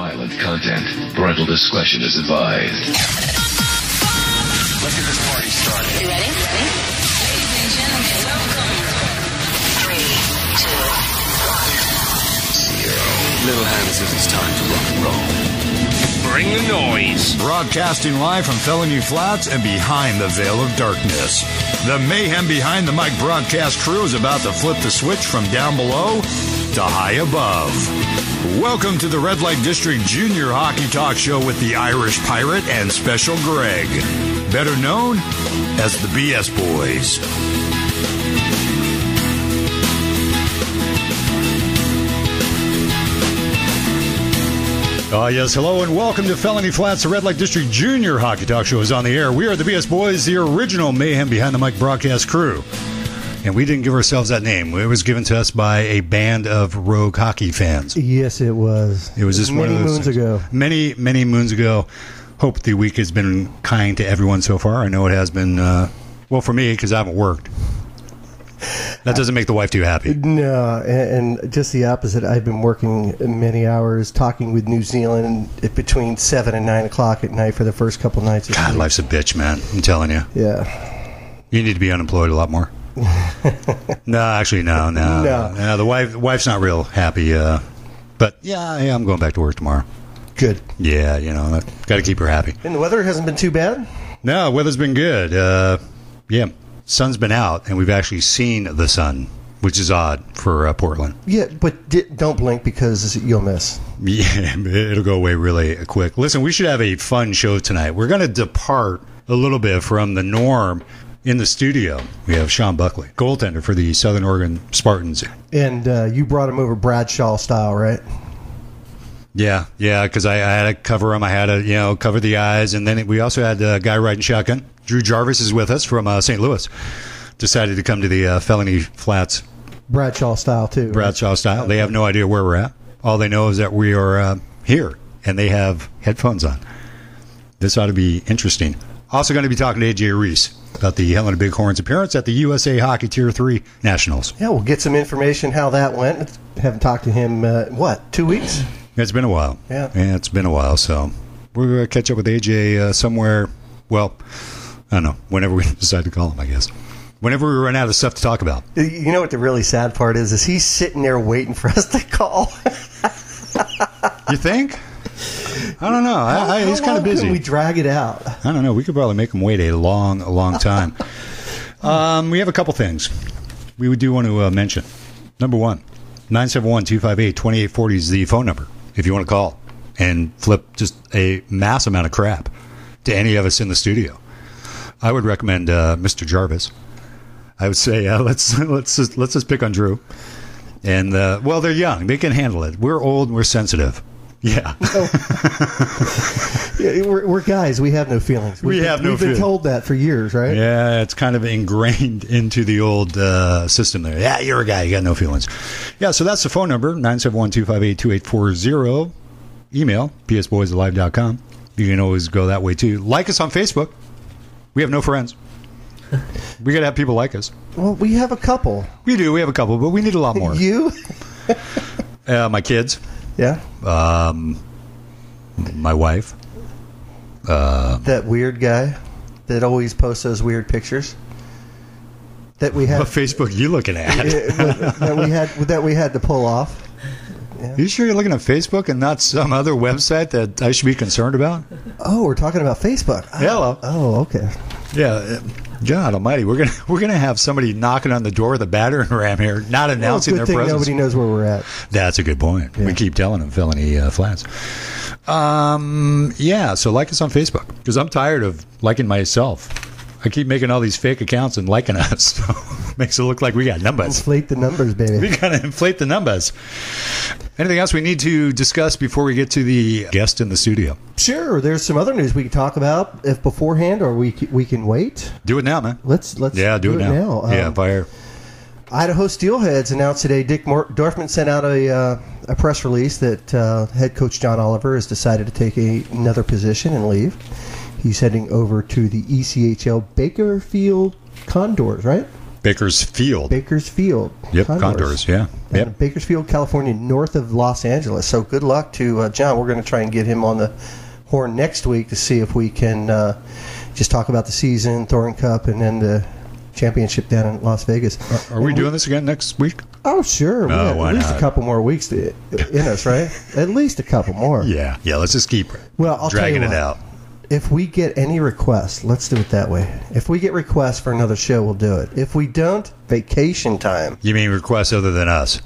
violent content. Parental discretion is advised. Let's get this party started. You ready? Ladies and gentlemen, welcome. 3, 2, 1, 0. Little Hands, it's time to rock and roll. Bring the noise. Broadcasting live from Felony Flats and behind the veil of darkness. The mayhem behind the mic broadcast crew is about to flip the switch from down below to high above. Welcome to the Red Light District Junior Hockey Talk Show with the Irish Pirate and Special Greg, better known as the BS Boys. Yes, hello and welcome to Felony Flats. The Red Light District Junior Hockey Talk Show is on the air. We are the BS Boys, the original mayhem behind the mic broadcast crew. And we didn't give ourselves that name. It was given to us by a band of rogue hockey fans. Yes, it was. It was just many one of those moons things. ago. Many moons ago. Hope the week has been kind to everyone so far. I know it has been, well, for me, because I haven't worked. That doesn't make the wife too happy. No, and just the opposite. I've been working many hours talking with New Zealand between 7 and 9 o'clock at night for the first couple nights. God, life's a bitch, man. I'm telling you. Yeah. You need to be unemployed a lot more. No, actually, no. The wife's not real happy. But yeah, I'm going back to work tomorrow. Good. Yeah, got to keep her happy. And the weather hasn't been too bad? No, weather's been good. Yeah, sun's been out, and we've actually seen the sun, which is odd for Portland. Yeah, but don't blink because you'll miss. Yeah, it'll go away really quick. Listen, we should have a fun show tonight. We're going to depart a little bit from the norm. In the studio, we have Sean Buckley, goaltender for the Southern Oregon Spartans. And you brought him over Bradshaw style, right? Yeah, because I had to cover him. I had to, cover the eyes. And then we also had a guy riding shotgun. Drew Jarvis is with us from St. Louis. Decided to come to the Felony Flats. Bradshaw style, too. Right? Bradshaw style. They have no idea where we're at. All they know is that we are here, and they have headphones on. This ought to be interesting. Also going to be talking to A.J. Reis about the Helena Bighorns' appearance at the USA Hockey Tier 3 Nationals. Yeah, we'll get some information how that went. Haven't talked to him, 2 weeks? It's been a while. Yeah, it's been a while, so we're going to catch up with A.J. Somewhere, well, I don't know, whenever we decide to call him, I guess. Whenever we run out of stuff to talk about. You know what the really sad part is he's sitting there waiting for us to call. You think? I don't know. He's kind of busy. How can we drag it out? I don't know. We could probably make him wait a long time. We have a couple things we do want to mention. Number one, 971-258-2840 is the phone number if you want to call and flip just a mass amount of crap to any of us in the studio. I would recommend Mr. Jarvis. I would say let's just pick on Drew. And well, they're young; they can handle it. We're old, and we're sensitive. Yeah. Yeah, we're guys. We have no feelings. We've been told that for years, right? Yeah, it's kind of ingrained into the old system there. Yeah, you're a guy. You got no feelings. Yeah, so that's the phone number, 971-258-2840. Email, psboysalive.com. You can always go that way, too. Like us on Facebook. We have no friends. We got to have people like us. Well, we have a couple. We do. We have a couple, but we need a lot more. You? My kids. Yeah. My wife. That weird guy that always posts those weird pictures that we had. What Facebook are you looking at? that we had to pull off. Yeah. You sure you're looking at Facebook and not some other website that I should be concerned about? Oh, we're talking about Facebook. Hello. Oh, okay. Yeah. God Almighty, we're gonna have somebody knocking on the door with a battering ram here, not announcing their presence. Nobody knows where we're at. That's a good point. Yeah. We keep telling them Felony Flats. Yeah. So like us on Facebook because I'm tired of liking myself. I keep making all these fake accounts and liking us. So makes it look like we got numbers. Inflate the numbers, baby. We got to inflate the numbers. Anything else we need to discuss before we get to the guest in the studio? Sure. There's some other news we can talk about if beforehand, or we can wait. Do it now, man. Let's do it now. Yeah, fire. Idaho Steelheads announced today. Dick Dorfman sent out a press release that head coach John Oliver has decided to take another position and leave. He's heading over to the ECHL Bakerfield Condors, right? Bakersfield. Yep, Condors, yeah. Yep. Bakersfield, California, north of Los Angeles. So good luck to John. We're going to try and get him on the horn next week to see if we can just talk about the season, Thorn Cup, and then the championship down in Las Vegas. Are we doing this again next week? Oh, sure. We have why at least not? a couple more weeks in us, right? At least a couple more. Yeah, let's just keep I'll dragging tell you it what. out. If we get any requests, let's do it that way. If we get requests for another show, we'll do it. If we don't, vacation time. You mean requests other than us?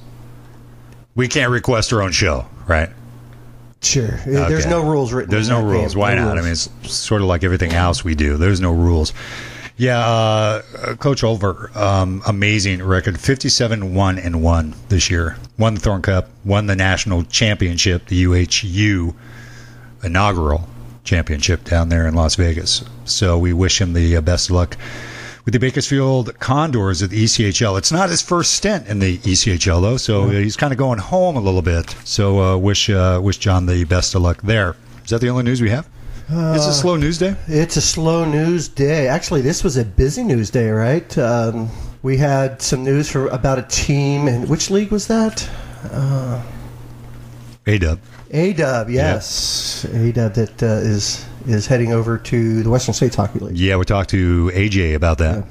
We can't request our own show, right? Sure. There's Okay. no rules written. There's in no that rules. game. Why No not? rules. I mean, it's sort of like everything else we do. There's no rules. Yeah, Coach Oliver, amazing record, 57-1-1 this year. Won the Thorn Cup, won the national championship, the UHU inaugural championship down there in Las Vegas. So we wish him the best of luck with the Bakersfield Condors at the ECHL. It's not his first stint in the ECHL, though, so he's kind of going home a little bit. So wish John the best of luck there. Is that the only news we have? It's a slow news day? It's a slow news day. Actually, this was a busy news day, right? We had some news about a team. And which league was that? A-Dub. A-Dub, yes. A-Dub that is heading over to the Western States Hockey League. Yeah, we talked to AJ about that.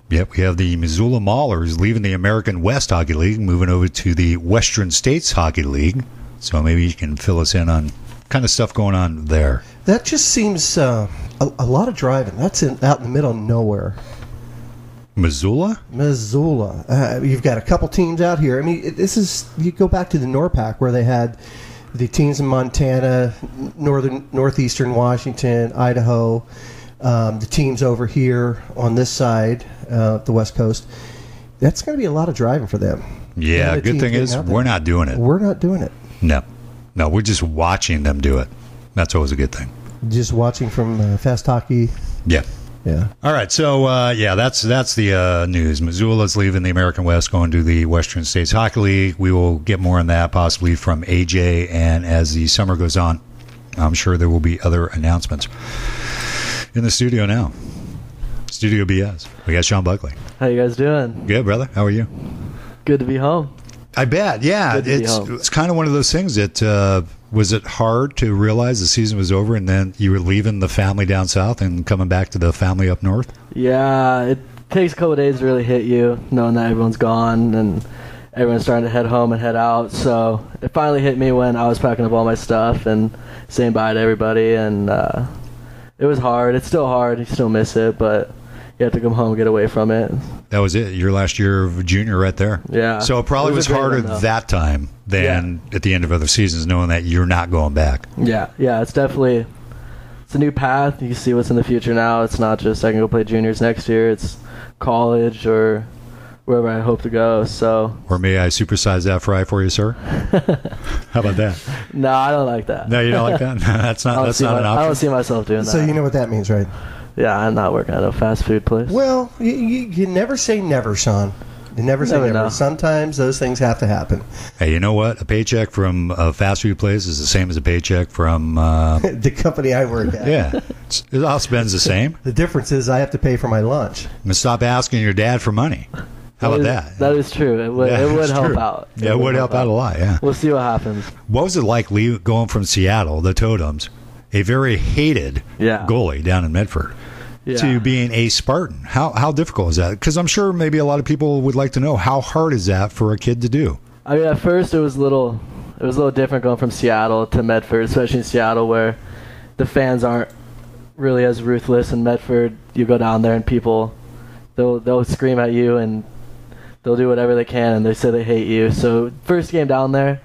Yep, we have the Missoula Maulers leaving the American West Hockey League, moving over to the Western States Hockey League. So maybe you can fill us in on kind of stuff going on there. That just seems a lot of driving. That's out in the middle of nowhere. Missoula? Missoula. You've got a couple teams out here. I mean, you go back to the NORPAC where they had the teams in Montana, northeastern Washington, Idaho, the teams over here on this side, the West Coast. That's going to be a lot of driving for them. Yeah, The good teams thing getting is out there. we're not doing it. We're not doing it. No, we're just watching them do it. That's always a good thing. Just watching from Fast Hockey. Yeah. Yeah. All right, so that's the news. Missoula's leaving the American West, going to the Western States Hockey League. We will get more on that possibly from AJ, and as the summer goes on, I'm sure there will be other announcements. In the studio now, Studio BS, we got Sean Buckley. How you guys doing? Good, brother. How are you? Good to be home. I bet. Yeah, Good to be home. it's kind of one of those things that was it hard to realize the season was over and then you were leaving the family down south and coming back to the family up north? Yeah, it takes a couple of days to really hit you, knowing that everyone's gone and everyone's starting to head home and head out. So it finally hit me when I was packing up all my stuff and saying bye to everybody. And it was hard. It's still hard. You still miss it, but you have to come home and get away from it. That was it. Your last year of junior right there. Yeah. So it probably It was was a great harder one, though. that time than at the end of other seasons, knowing that you're not going back. Yeah, it's definitely it's a new path. You can see what's in the future now. It's not just I can go play juniors next year. It's college or wherever I hope to go. So Or may I supersize that fry for you, sir? How about that? no, I don't like that. No, you don't like that? That's not an I don't option. see myself doing that. So you know what that means, right? Yeah, I'm not working at a fast food place. Well, you never say never, Sean. You never say Never never. know. Sometimes those things have to happen. Hey, you know what? A paycheck from a fast food place is the same as a paycheck from, The company I work at. yeah. It all spends the same. The difference is I have to pay for my lunch. And stop asking your dad for money. How about that? That is true. It would, Yeah, it would it's help true. out. Yeah, it would help out a lot, yeah. We'll see what happens. What was it like going from Seattle, the Totems, a very hated Yeah. goalie down in Medford, Yeah. to being a Spartan? How difficult is that? Because I'm sure maybe a lot of people would like to know, how hard is that for a kid to do? I mean, at first it was a little different going from Seattle to Medford, especially in Seattle where the fans aren't really as ruthless. In Medford, you go down there and people, they'll scream at you and they'll do whatever they can and they say they hate you. So first game down there,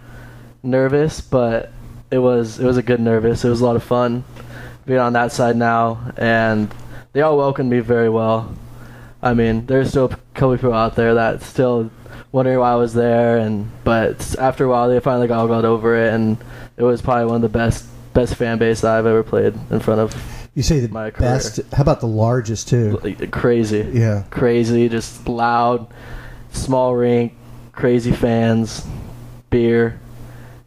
nervous, but it was a good nervous. It was a lot of fun being on that side now, and they all welcomed me very well. I mean, there's still a couple people out there that still wondering why I was there, but after a while they finally got over it, and it was probably one of the best fan base that I've ever played in front of. You say the My career. best. How about the largest too? Crazy. Yeah. Crazy, just loud, small rink, crazy fans, beer,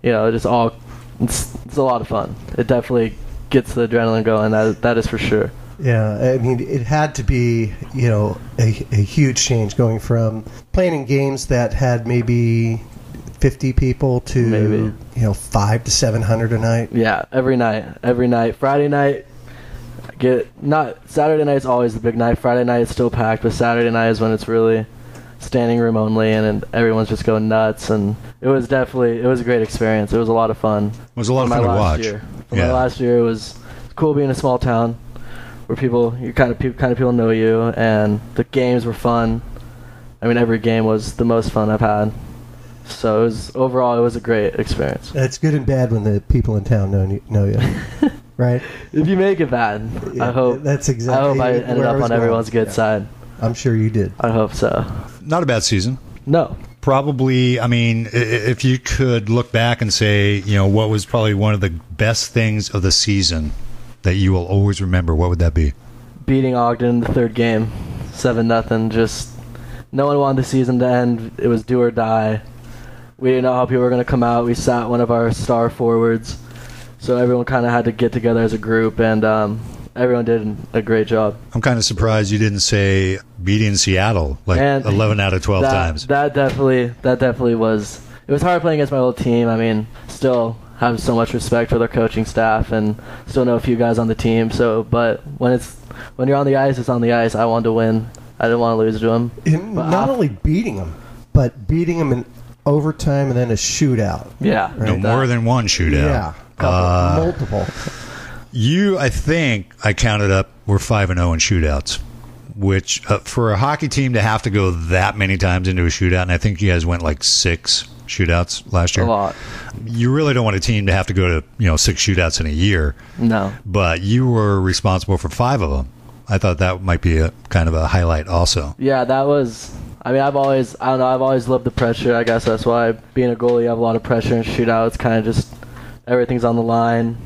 just all, it's a lot of fun. It definitely gets the adrenaline going, that is for sure. Yeah, I mean, it had to be, a huge change going from playing in games that had maybe 50 people to Maybe. 500 to 700 a night. Yeah, every night. Friday night, Saturday night's always the big night. Friday night it's still packed, but Saturday night is when it's really standing room only, and everyone's just going nuts. And it was a great experience. It was a lot of fun. It was a lot of fun to watch. My last year, it was cool being in a small town where people know you, and the games were fun. I mean, every game was the most fun I've had. So overall, it was a great experience. It's good and bad when the people in town know you, right? If you make it bad, Yeah, I hope that's exactly. I ended where I up was on going. everyone's good Yeah. side. I'm sure you did. I hope so. Not a bad season. No. Probably, I mean, if you could look back and say, what was probably one of the best things of the season that you will always remember, what would that be? Beating Ogden in the third game, 7-0. Just no one wanted the season to end. It was do or die. We didn't know how people were going to come out. We sat one of our star forwards, so everyone kind of had to get together as a group, and everyone did a great job. I'm kind of surprised you didn't say beating Seattle like And 11 out of 12 times. That definitely was. It was hard playing against my old team. I mean, still have so much respect for their coaching staff, and still know a few guys on the team. So, but when you're on the ice, it's on the ice. I wanted to win. I didn't want to lose to them. And not only beating them, but beating them in overtime and then a shootout. Yeah. No more than one shootout. Yeah, multiple. I think I counted up, we're 5-0 in shootouts, which for a hockey team to have to go that many times into a shootout, and I think you guys went like 6 shootouts last year. A lot. You really don't want a team to have to go to 6 shootouts in a year. No. But you were responsible for 5 of them. I thought that might be a kind of a highlight also. Yeah, that was. I mean, I've always loved the pressure. I guess that's why being a goalie, you have a lot of pressure in shootouts. Kind of just everything's on the line,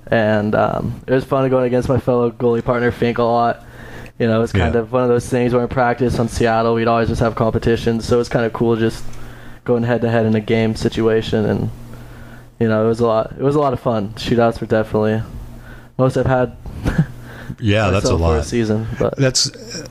and it was fun going against my fellow goalie partner Fink a lot. It's kind of one of those things where in practice on Seattle, we'd always just have competitions, so it's kind of cool just going head to head in a game situation, and it was a lot. It was a lot of fun. Shootouts were definitely most I've had. Yeah, that's a lot. For a season, but that's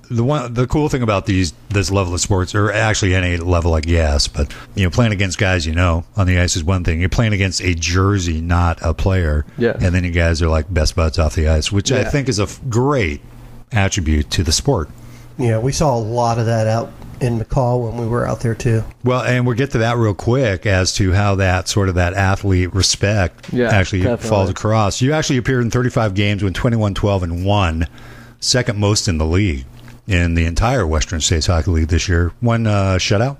the cool thing about this level of sports, or actually any level, I guess. But playing against guys on the ice is one thing. You're playing against a jersey, not a player. Yeah. And then you guys are like best buds off the ice, which I think is a great attribute to the sport. Yeah, we saw a lot of that out in McCall when we were out there too. Well, and we'll get to that real quick as to how that sort of that athlete respect actually definitely falls across. You actually appeared in 35 games, went 21-12-1, second most in the league in the entire Western States Hockey League this year. One shutout,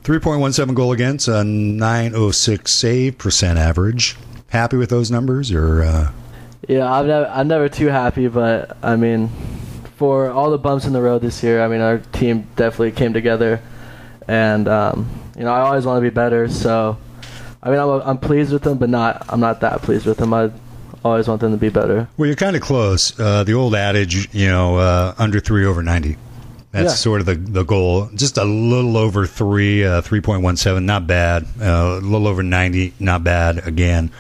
3.17 goal against, a 906 save percent average. Happy with those numbers, or? Yeah, I'm never too happy, but I mean, for all the bumps in the road this year, I mean, our team definitely came together, and I always want to be better. So, I mean, I'm pleased with them, but I'm not that pleased with them. I always want them to be better. Well, you're kind of close. The old adage, under 3 over 90. That's sort of the goal. Just a little over 3, 3.17, not bad. A little over 90, not bad again.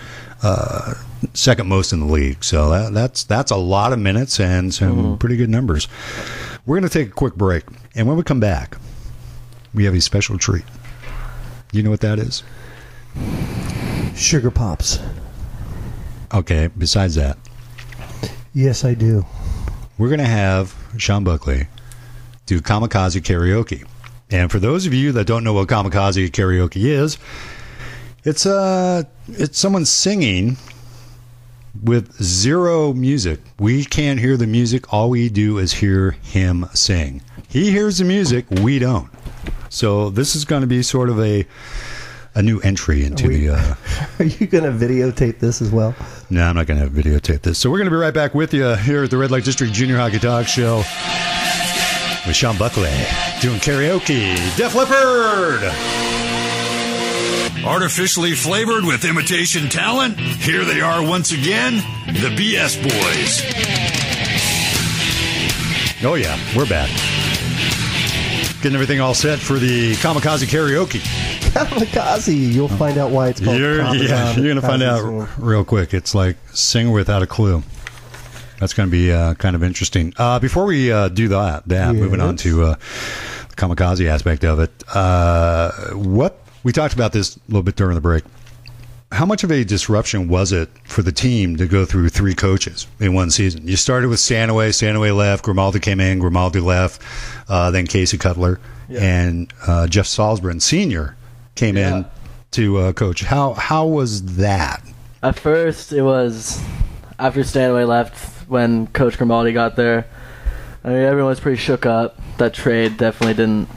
Second most in the league. So that's a lot of minutes and some pretty good numbers. We're going to take a quick break. And when we come back, we have a special treat. You know what that is? Sugar Pops. Okay, besides that. Yes, I do. We're going to have Sean Buckley do Kamikaze Karaoke. And for those of you that don't know what Kamikaze Karaoke is, it's someone singing with zero music. We can't hear the music. All we do is hear him sing. He hears the music. We don't. So this is going to be sort of a new entry into the... Are you going to videotape this as well? No, I'm not going to videotape this. So we're going to be right back with you here at the Red Lake District Junior Hockey Talk Show with Sean Buckley doing karaoke. Def Leppard! Artificially flavored with imitation talent, here they are once again, the BS Boys. Oh yeah, we're back. Getting everything all set for the Kamikaze Karaoke. Kamikaze. You'll find out why it's called You're going to find out real quick. It's like sing without a clue. That's going to be kind of interesting. Before we do that, moving on to the kamikaze aspect of it, what we talked about this a little bit during the break. How much of a disruption was it for the team to go through 3 coaches in one season? You started with Stanaway left, Grimaldi came in, Grimaldi left, then Casey Cutler, and Jeff Salzburn Sr. came in to coach. How was that? At first, it was after Stanaway left, when Coach Grimaldi got there. I mean, everyone was pretty shook up. That trade definitely didn't.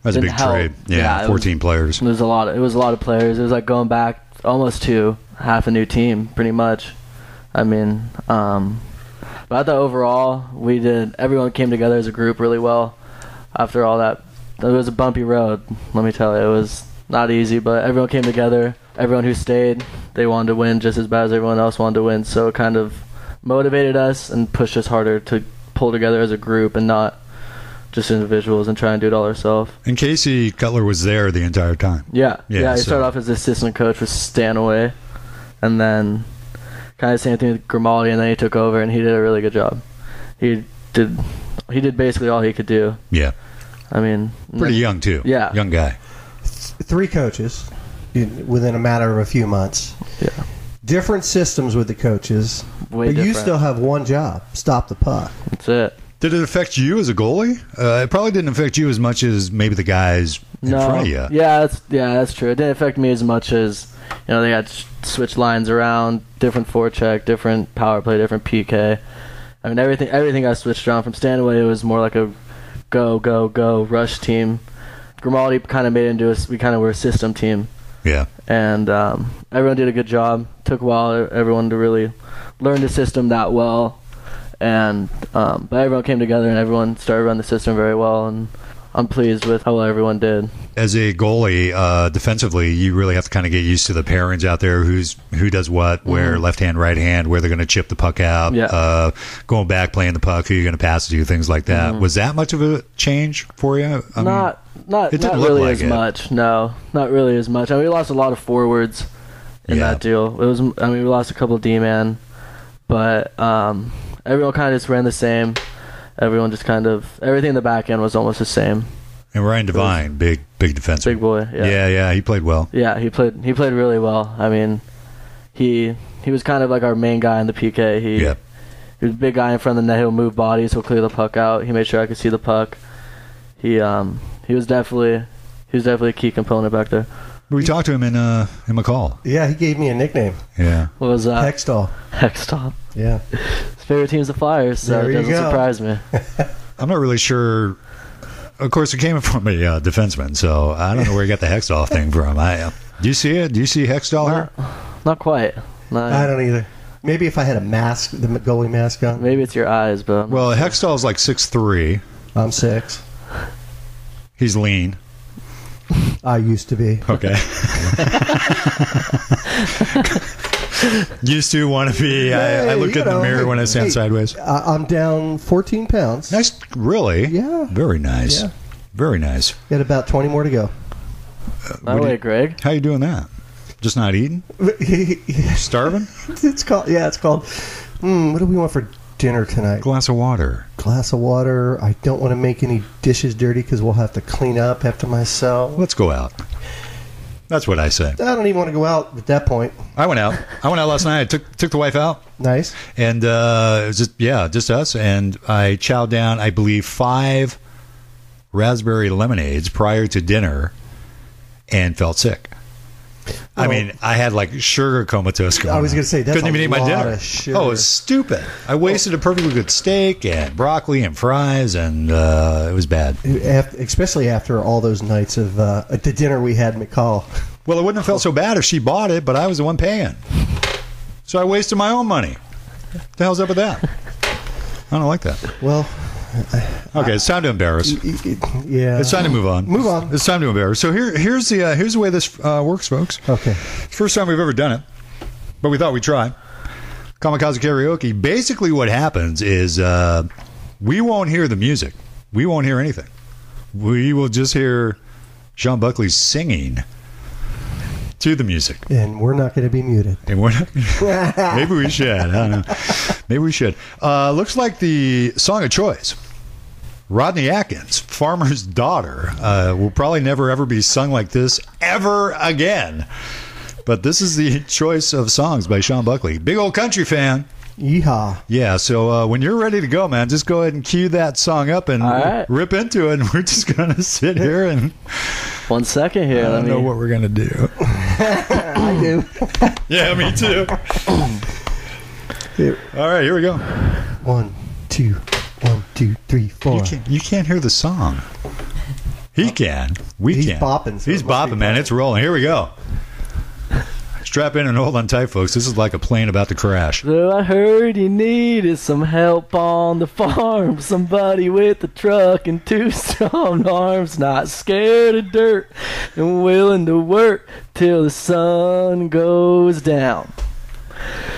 That was a big help. trade. Yeah, 14 players. It was a lot of players. It was like going back almost to half a new team, pretty much. I mean, but I thought overall everyone came together as a group really well after all that. It was a bumpy road, let me tell you. It was not easy, but everyone came together. Everyone who stayed, they wanted to win just as bad as everyone else wanted to win, so it kind of motivated us and pushed us harder to pull together as a group and not just individuals and try and do it all ourselves. And Casey Cutler was there the entire time. Yeah. He started off as assistant coach with Stanaway, and then kind of the same thing with Grimaldi, and then he took over, and he did a really good job. He did basically all he could do. Yeah. I mean, pretty young too. Yeah. Young guy. 3 coaches within a matter of a few months. Yeah. Different systems with the coaches. Way but different. you still have one job: stop the puck. That's it. Did it affect you as a goalie? It probably didn't affect you as much as maybe the guys in front of you. Yeah, that's true. It didn't affect me as much as, they had switch lines around, different forecheck, different power play, different PK. I mean, everything got switched around. From Stanaway, it was more like a go rush team. Grimaldi kind of made it into we kind of were a system team. Yeah. And everyone did a good job. Took a while everyone to really learn the system that well. And but everyone came together and everyone started running the system very well, and I'm pleased with how well everyone did. As a goalie, defensively, you really have to kind of get used to the pairings out there, who does what, where, left hand, right hand, where they're going to chip the puck out, going back, playing the puck, who you're going to pass it to, things like that. Was that much of a change for you? Not really as much. No, not really as much. I mean, we lost a lot of forwards in that deal. We lost a couple of D-man, but everyone kind of just ran the same. Everyone just everything in the back end was almost the same. And Ryan Devine, big defenseman. Big boy, yeah. Yeah, he played well. Yeah, he played really well. I mean, he was kind of like our main guy in the PK. He was a big guy in front of the net. He'll move bodies. He'll clear the puck out. He made sure I could see the puck. He was definitely a key component back there. We talked to him in McCall. Yeah, he gave me a nickname. Yeah. What was that? Hextall. Yeah. His favorite team's the Flyers, so it doesn't surprise me. I'm not really sure. Of course, it came from a defenseman, so I don't know where he got the Hextall thing from. Do you see it? Do you see Hextall here? Not quite. I don't either. Maybe if I had a mask, the goalie mask on. Maybe it's your eyes, but... Well, Hextall's like 6'3". I'm 6. He's lean. I used to be. Okay. Used to want to be. I look in the mirror when I stand sideways. I'm down 14 pounds. Nice. Really? Yeah. Very nice. Yeah. Very nice. Got about 20 more to go. By the way, Greg. How you doing that? Just not eating? Starving? It's called. What do we want for dinner tonight? Glass of water. I don't want to make any dishes dirty because we'll have to clean up after myself. Let's go out. That's what I say. I don't even want to go out at that point. I went out last night. I took the wife out. Nice. And it was just us. And I chowed down, I believe, 5 raspberry lemonades prior to dinner and felt sick. I mean, I had like sugar comatose going on. I was going to say, that's couldn't even eat my dinner. Oh, it was stupid. I wasted a perfectly good steak and broccoli and fries, and it was bad. Especially after all those nights of the dinner we had in McCall. Well, it wouldn't have felt so bad if she bought it, but I was the one paying. So I wasted my own money. What the hell's up with that? I don't like that. Well... Okay, it's time to embarrass. Yeah, it's time to move on. Move on. It's time to embarrass. So here's the way this works, folks. Okay. First time we've ever done it, but we thought we'd try. Kamikaze Karaoke. Basically, what happens is we won't hear the music. We won't hear anything. We will just hear Sean Buckley singing to the music. And we're not going to be muted. And we're not, maybe we should. I don't know. Maybe we should. Looks like the song of choice. Rodney Atkins, Farmer's Daughter, will probably never ever be sung like this ever again. But this is the choice of songs by Sean Buckley. Big old country fan. Yeehaw. Yeah, so when you're ready to go, man, just go ahead and cue that song up and rip into it. And we're just going to sit here and... 1 second here. I don't know what we're going to do. I do. Yeah, me too. All right, here we go. 1, 2, 1, 2, 3, 4. You can't hear the song. He can. He's can. Bopping. So He's bopping, man. It's rolling. Here we go. Strap in and hold on tight, folks. This is like a plane about to crash. So I heard you needed some help on the farm. Somebody with a truck and 2 strong arms, not scared of dirt and willing to work till the sun goes down.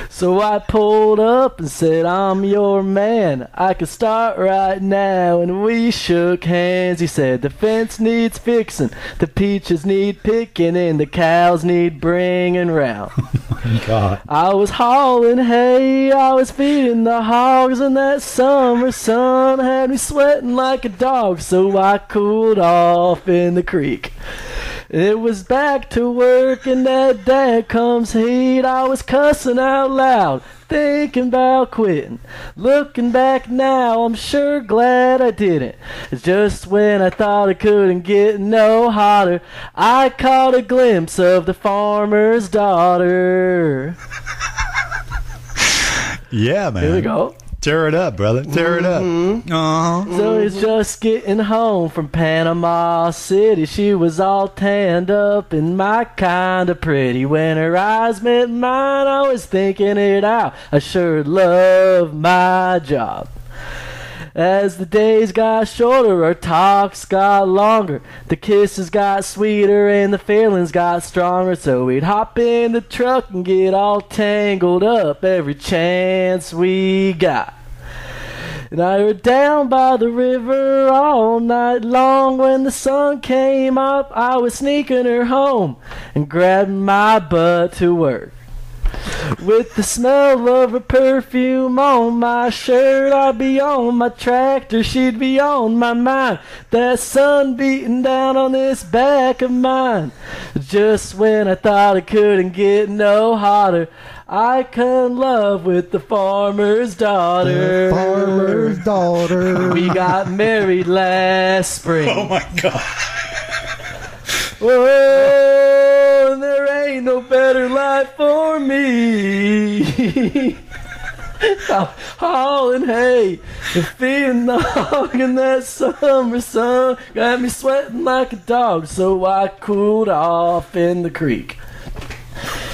So I pulled up and said, I'm your man. I can start right now. And we shook hands. He said, the fence needs fixing, the peaches need picking, and the cows need bringing round. Oh my God. I was hauling hay, I was feeding the hogs, and that summer sun had me sweating like a dog. So I cooled off in the creek. It was back to work, and that dad comes heat. I was cussing out loud, thinking about quitting. Looking back now, I'm sure glad I didn't. It's just when I thought it couldn't get no hotter, I caught a glimpse of the farmer's daughter. Yeah, man. Here we go. Tear it up, brother. Tear it up. So he's just getting home from Panama City. She was all tanned up and my kind of pretty. When her eyes met mine, I was thinking it out. I sure love my job. As the days got shorter, our talks got longer. The kisses got sweeter and the feelings got stronger. So we'd hop in the truck and get all tangled up every chance we got. And I were down by the river all night long. When the sun came up, I was sneaking her home and grabbing my butt to work. With the smell of her perfume on my shirt, I'd be on my tractor, she'd be on my mind. That sun beating down on this back of mine. Just when I thought it couldn't get no hotter, I come in love with the farmer's daughter. The farmer's daughter. We got married last spring. Oh my God. Whoa, and there ain't no better life for me. I'm hauling hay and feeding the hog, and that summer sun got me sweating like a dog. So I cooled off in the creek.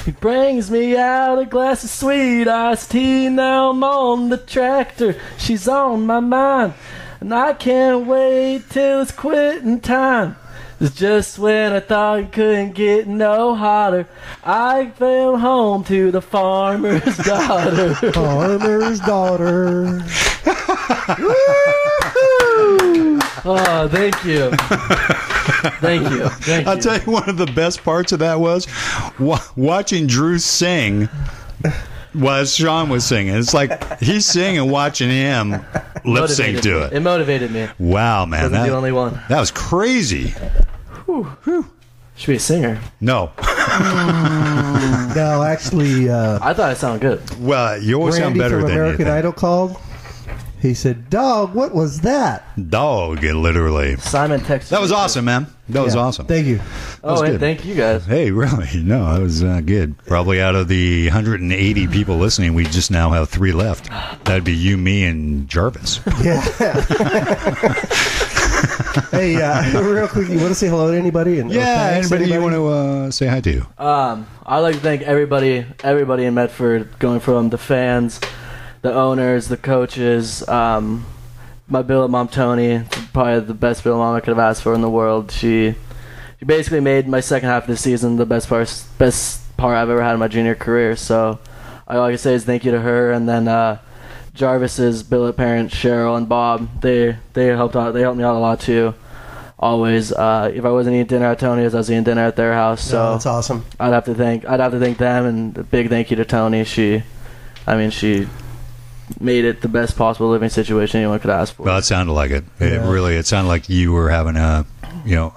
He brings me out a glass of sweet iced tea. Now I'm on the tractor, she's on my mind, and I can't wait till it's quitting time. It's just when I thought it couldn't get no hotter, I fell home to the farmer's daughter. Farmer's daughter. Oh, thank you. Thank you. Thank you. I'll tell you, one of the best parts of that was watching Drew sing while Sean was singing. It's like he's singing and watching him lip sync to it. It motivated me. Wow, man. Wasn't the only one. That was crazy. Whew. Should be a singer. No. No, actually, I thought it sounded good. Well, you always sound Randy better from than American you think. Idol called. He said, "Dog, what was that?" Dog, literally. Simon texted. That was awesome, man. That was Yeah. awesome. Thank you. Oh, and good. thank you guys. Hey, really? No, that was good. Probably out of the 180 people listening, we just now have 3 left. That'd be you, me, and Jarvis. Yeah. Hey, real quick, you want to say hello to anybody? And, Yeah, thanks anybody you want to say hi to? I'd like to thank everybody in Medford, going from the fans, the owners, the coaches, my billet mom Tony, probably the best billet mom I could have asked for in the world. She basically made my second half of the season the best part I've ever had in my junior career. So all I can say is thank you to her, and then Jarvis's billet parents Cheryl and Bob. They helped out. They helped me out a lot too. always. If I wasn't eating dinner at Tony's, I was eating dinner at their house. So that's awesome. I'd have to thank them, and a big thank you to Tony. She made it the best possible living situation anyone could ask for. Well, it sounded like it. It sounded like you were having a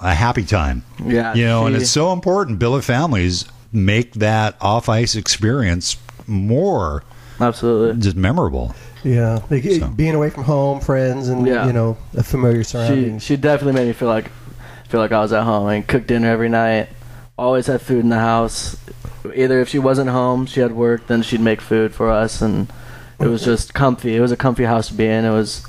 happy time. Yeah. And it's so important. Billet families make that off-ice experience more absolutely just memorable. Yeah, being away from home, friends, and a familiar surroundings. She definitely made me feel like I was at home. And cooked dinner every night. Always had food in the house. Either if she wasn't home, she had work, then she'd make food for us, and it was just comfy. It was a comfy house to be in. It was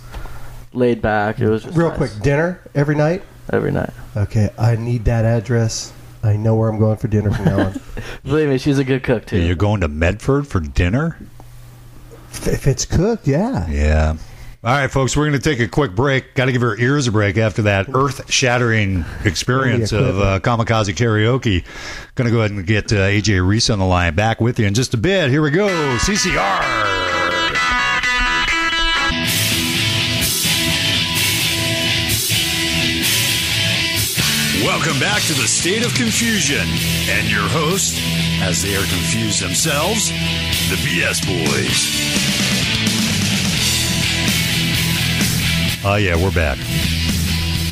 laid back. It was just real nice. quick. Dinner every night. Every night. Okay, I need that address. I know where I'm going for dinner from now on. Believe me, she's a good cook too. You're going to Medford for dinner? If it's cooked, yeah. Yeah. All right, folks, we're going to take a quick break. Got to give our ears a break after that earth-shattering experience of Kamikaze Karaoke. Going to go ahead and get AJ Reis on the line. Back with you in just a bit. Here we go. CCR. Welcome back to the State of Confusion. And your host, as they are confused themselves, the BS Boys. Yeah, we're back.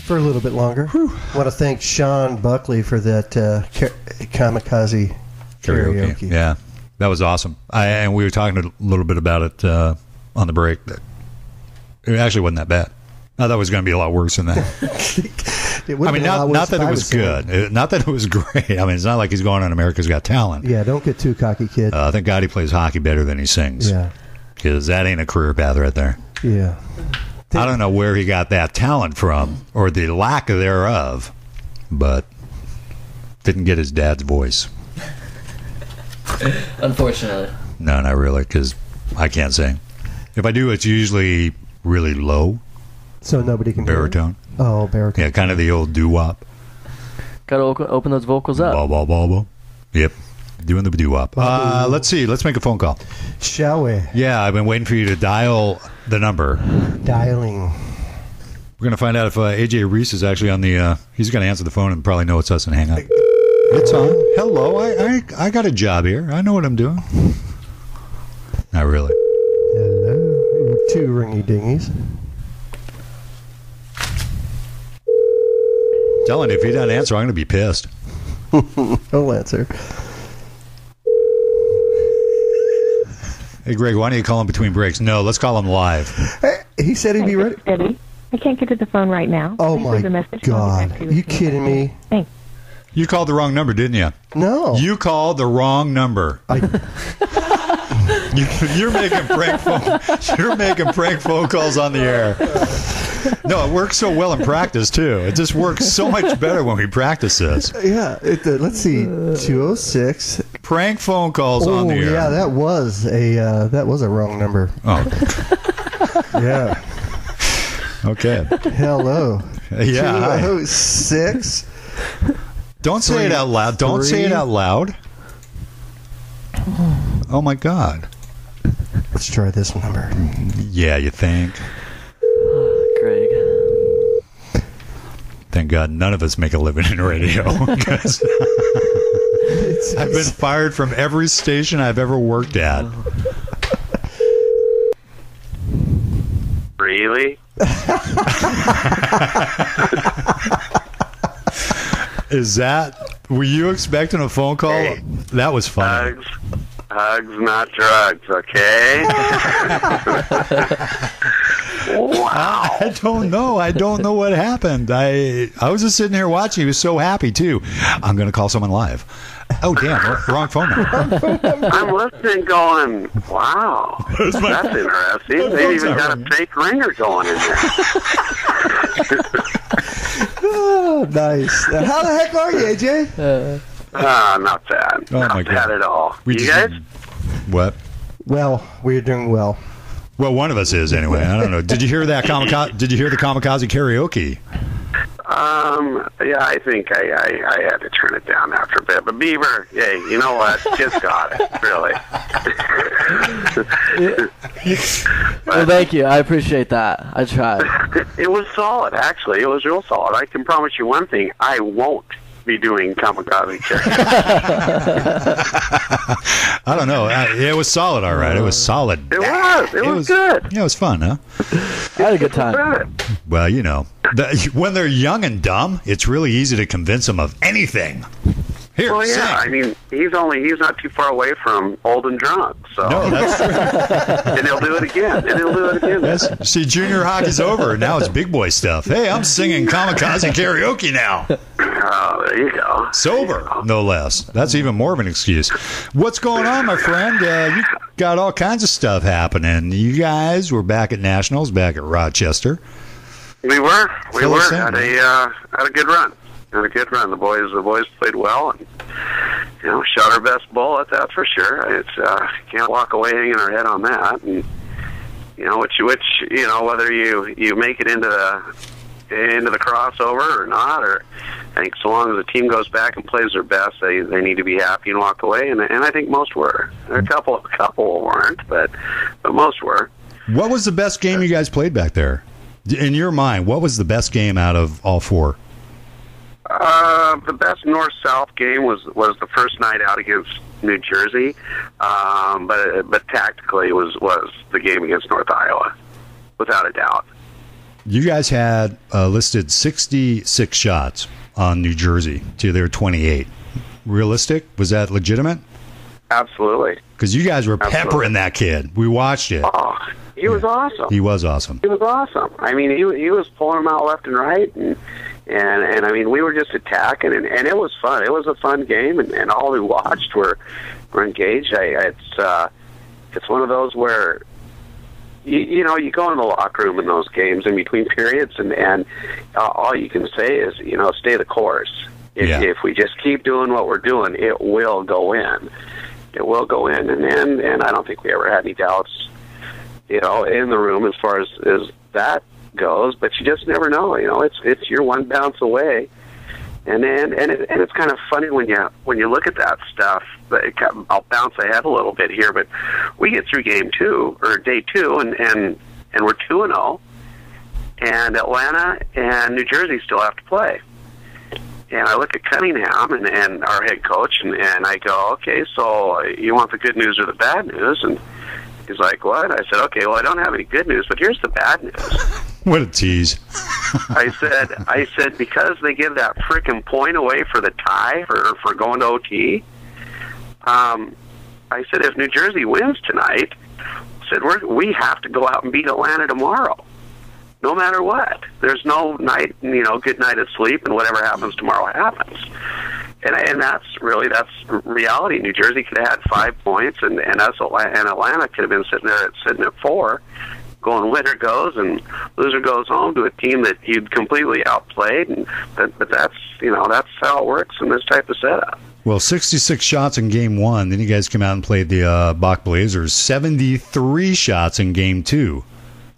For a little bit longer. I want to thank Sean Buckley for that Kamikaze Karaoke. Yeah, that was awesome. And we were talking a little bit about it on the break. It actually wasn't that bad. I thought it was going to be a lot worse than that. Not that it was good. Not that it was great. I mean, it's not like he's going on America's Got Talent. Yeah, don't get too cocky, kid. Thank God he plays hockey better than he sings. Yeah. Because that ain't a career path right there. Yeah. I don't know where he got that talent from, or the lack thereof, but didn't get his dad's voice. Unfortunately. No, not really, because I can't sing. If I do, it's usually really low. So nobody can baritone. Oh, baritone. Yeah, kind of the old doo-wop. Got to open those vocals up. Blah, blah, blah, blah. Yep. Doing the doo-wop. Let's see. Let's make a phone call. Shall we? Yeah, I've been waiting for you to dial the number. Dialing. We're going to find out if AJ Reis is actually on the... he's going to answer the phone and probably know it's us and hang up. It's on. Hello. I got a job here. I know what I'm doing. Not really. Hello. Two ringy dingies. Telling you, if he doesn't answer, I'm going to be pissed. He'll answer. Hey, Greg, why don't you call him between breaks? No, let's call him live. Hey, he said he'd be ready. Debbie, I can't get to the phone right now. Oh, Please my leave a message. God. Are you kidding me? Thanks. You called the wrong number, didn't you? No. You called the wrong number. You're making prank phone calls on the air. No, it works so well in practice, too. It just works so much better when we practice this. Yeah. Let's see. 206. Prank phone calls on the air. Yeah, that was a wrong number. Oh. Yeah. Okay. Hello. Yeah. 206. Don't say it out loud. Don't say it out loud. Oh, my God. Let's try this number. Yeah, you think? Craig. Thank God none of us make a living in radio. I've been fired from every station I've ever worked at. Really? Were you expecting a phone call? Hey, that was funny. Hugs, not drugs, okay? Wow. I don't know. I don't know what happened. I was just sitting here watching. He was so happy, too. I'm going to call someone live. Oh, damn. Wrong phone number. I'm listening going, wow. That's interesting. They even got a fake ringer going in there. Oh, nice. How the heck are you, AJ? Not bad. Oh, not my bad God. at all. You guys? What? Well, we're doing well. Well, one of us is anyway. I don't know. Did you hear that? Did you hear the Kamikaze Karaoke? Yeah, I think I had to turn it down after a bit. But Beaver, hey, you know what? Just got it, really. Well, thank you. I appreciate that. I tried. It was solid, actually. It was real solid. I can promise you one thing. I won't be doing Kamikaze Karaoke. I don't know. It was solid, all right. It was solid. It was good. Yeah, it was fun, huh? I had a good time. Well, you know, when they're young and dumb, it's really easy to convince them of anything. Here, Well, yeah, sing. I mean, he's not too far away from old and drunk, so. No, that's true. And he'll do it again. Yes. See, junior hockey's over. Now it's big boy stuff. Hey, I'm singing Kamikaze Karaoke now. Oh, there you go. Sober, no less. That's even more of an excuse. What's going on, my friend? You got all kinds of stuff happening. You guys were back at Nationals, back at Rochester. We were. Fill us in, Had a good run. The boys played well, and shot our best bullet. That's for sure. It's can't walk away hanging our head on that. And which whether you make it into the crossover or not, or I think so long as the team goes back and plays their best, they need to be happy and walk away. And I think most were. A couple weren't, but most were. What was the best game you guys played back there? In your mind, what was the best game out of all four? The best North-South game was the first night out against New Jersey, but tactically was the game against North Iowa, without a doubt. You guys had listed 66 shots on New Jersey to their 28. Realistic? Was that legitimate? Absolutely. Because you guys were peppering that kid. We watched it. Oh, he was awesome. He was awesome. He was awesome. I mean, he was pulling them out left and right, and I mean, we were just attacking, and it was fun. It was a fun game, and all we watched were engaged. It's one of those where you go in the locker room in those games in between periods, and all you can say is stay the course. If we just keep doing what we're doing, it will go in. It will go in, and I don't think we ever had any doubts, in the room as far as that goes, but you just never know. It's you're one bounce away, and it's kind of funny when you look at that stuff. But I'll bounce ahead a little bit here, but we get through day two, and we're 2-0, and Atlanta and New Jersey still have to play. And I look at Cunningham and our head coach, and I go, okay, so you want the good news or the bad news? And he's like, what? I said, okay, well, I don't have any good news, but here's the bad news. What a tease. I said, because they give that frickin' point away for the tie for going to OT, I said, if New Jersey wins tonight, I said, we have to go out and beat Atlanta tomorrow, no matter what. There's no night, good night of sleep, and whatever happens tomorrow happens. And that's reality. New Jersey could have had 5 points, and Atlanta could have been sitting at 4, going winner goes and loser goes home to a team that you'd completely outplayed. But that's how it works in this type of setup. Well, 66 shots in game 1. Then you guys come out and played the Bach Blazers. 73 shots in game 2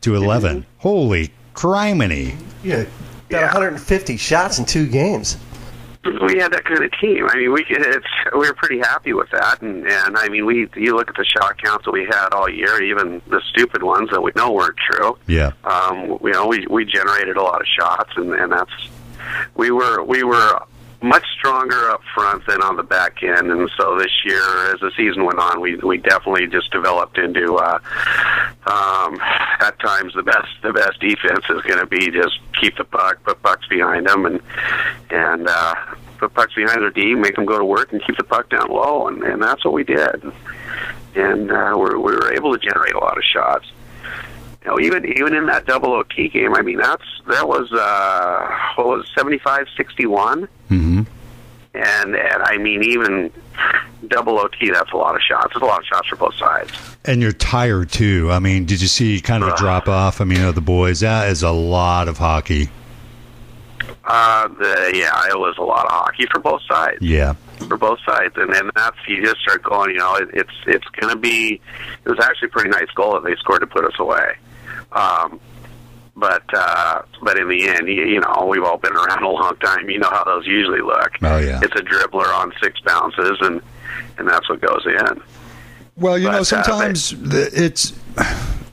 to 11. Mm-hmm. Holy criminy! Yeah, got 150 shots in 2 games. We had that kind of team. I mean, we were pretty happy with that, and I mean, you look at the shot counts that we had all year, even the stupid ones that we know weren't true. Yeah. We generated a lot of shots, and that's we were much stronger up front than on the back end, and so this year, as the season went on, we definitely just developed into at times the best defense is going to be just keep the puck, put pucks behind them, and put pucks behind their D, make them go to work, and keep the puck down low, and that's what we did, and we were able to generate a lot of shots. Even in that double OT game, I mean, that was 75-61. Mm-hmm. And I mean, even double OT, that's a lot of shots. It's a lot of shots for both sides. And you're tired too. I mean, did you see kind of a drop off? I mean, of the boys, that is a lot of hockey. It was a lot of hockey for both sides. Yeah. For both sides, and then you just start going. It's going to be. It was actually a pretty nice goal that they scored to put us away. But in the end, we've all been around a long time. You know how those usually look. Oh yeah. It's a dribbler on 6 bounces, and that's what goes in. Well, sometimes it's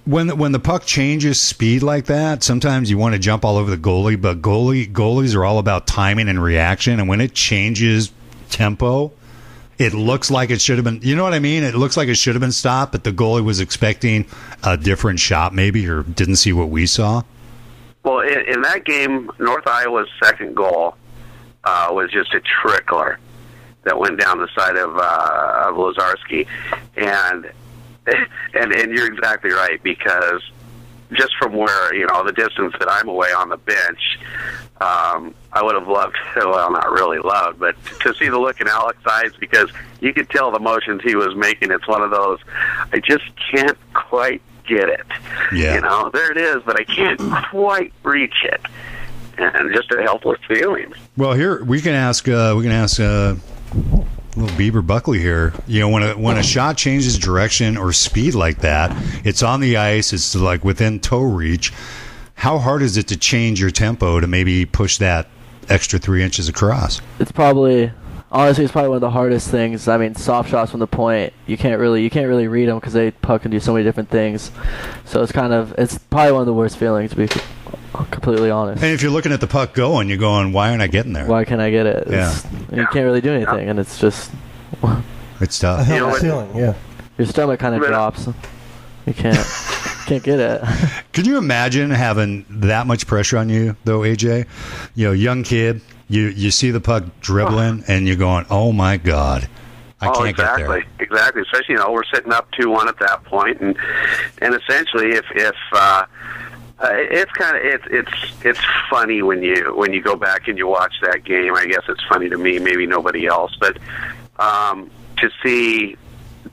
when the puck changes speed like that. Sometimes you want to jump all over the goalie, but goalies are all about timing and reaction. And when it changes tempo, it looks like it should have been. You know what I mean? It looks like it should have been stopped, but the goalie was expecting a different shot, maybe, or didn't see what we saw. Well, in that game, North Iowa's second goal was just a trickler that went down the side of Lazarski, and you're exactly right, because just from where the distance that I'm away on the bench, I would have loved, well, not really loved, but to see the look in Alex's eyes, because you could tell the motions he was making. It's one of those, I just can't quite get it. Yeah. There it is, but I can't quite reach it, and just a helpless feeling. Well, here we can ask little Beaver Buckley here. When a shot changes direction or speed like that, it's on the ice, it's like within toe reach. How hard is it to change your tempo to maybe push that extra 3 inches across? It's probably one of the hardest things. I mean, soft shots from the point, you can't really read them because they puck can do so many different things. So it's probably one of the worst feelings, to be completely honest. And if you're looking at the puck going, you're going, why aren't I getting there? Why can't I get it? Yeah. You can't really do anything, and it's just... It's tough. A helpless feeling, yeah. Your stomach kind of drops. You can't get it. Could you imagine having that much pressure on you, though, AJ? Young kid, you see the puck dribbling, and you're going, oh, my God. I can't get there. Exactly. Especially, we're sitting up 2-1 at that point, and essentially, if it's funny when you go back and you watch that game. I guess it's funny to me, maybe nobody else, but to see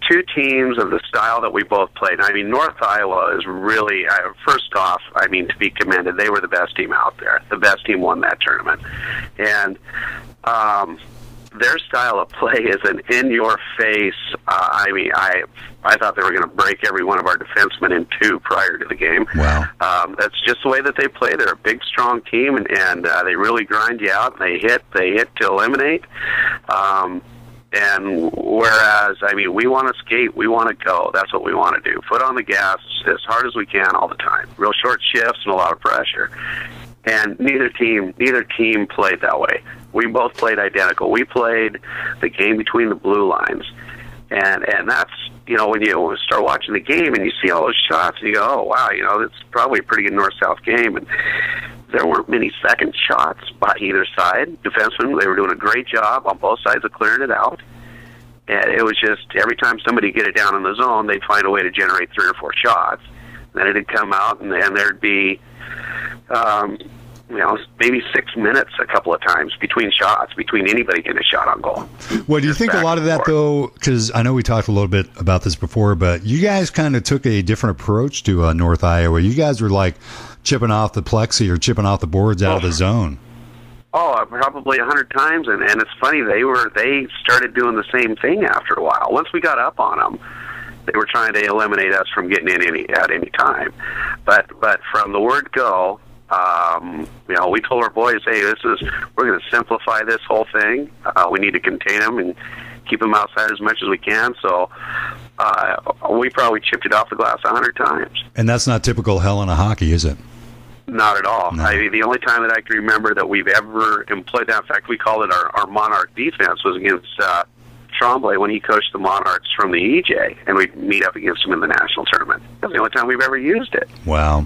two teams of the style that we both played. I mean, North Iowa is really, first off, to be commended. They were the best team out there. The best team won that tournament, and their style of play is an in-your-face. I thought they were going to break every one of our defensemen in two prior to the game. Wow. That's just the way that they play. They're a big, strong team, and they really grind you out. They hit to eliminate. And whereas, we want to skate, we want to go. That's what we want to do. Foot on the gas as hard as we can all the time. Real short shifts and a lot of pressure. And neither team played that way. We both played identical. We played the game between the blue lines. And that's, when you start watching the game and you see all those shots and you go, oh, wow, it's probably a pretty good north-south game. And there weren't many second shots by either side. Defensemen, they were doing a great job on both sides of clearing it out. And it was just every time somebody get it down in the zone, they'd find a way to generate 3 or 4 shots. Then it'd come out, and there'd be, maybe 6 minutes a couple of times between shots, between anybody getting a shot on goal. Well, do you think a lot of that, though, because I know we talked a little bit about this before, but you guys kind of took a different approach to North Iowa. You guys were like chipping off the plexi or chipping off the boards out of the zone. Oh, probably 100 times, and it's funny, they started doing the same thing after a while. Once we got up on them, they were trying to eliminate us from getting in at any time. But from the word go, we told our boys, hey, we're going to simplify this whole thing. We need to contain them and keep them outside as much as we can. So we probably chipped it off the glass 100 times. And that's not typical Helena hockey, is it? Not at all. No. The only time that I can remember that we've ever employed that, in fact, we called it our Monarch defense, was against Tremblay when he coached the Monarchs from the EJ, and we'd meet up against him in the national tournament. That's the only time we've ever used it. Wow.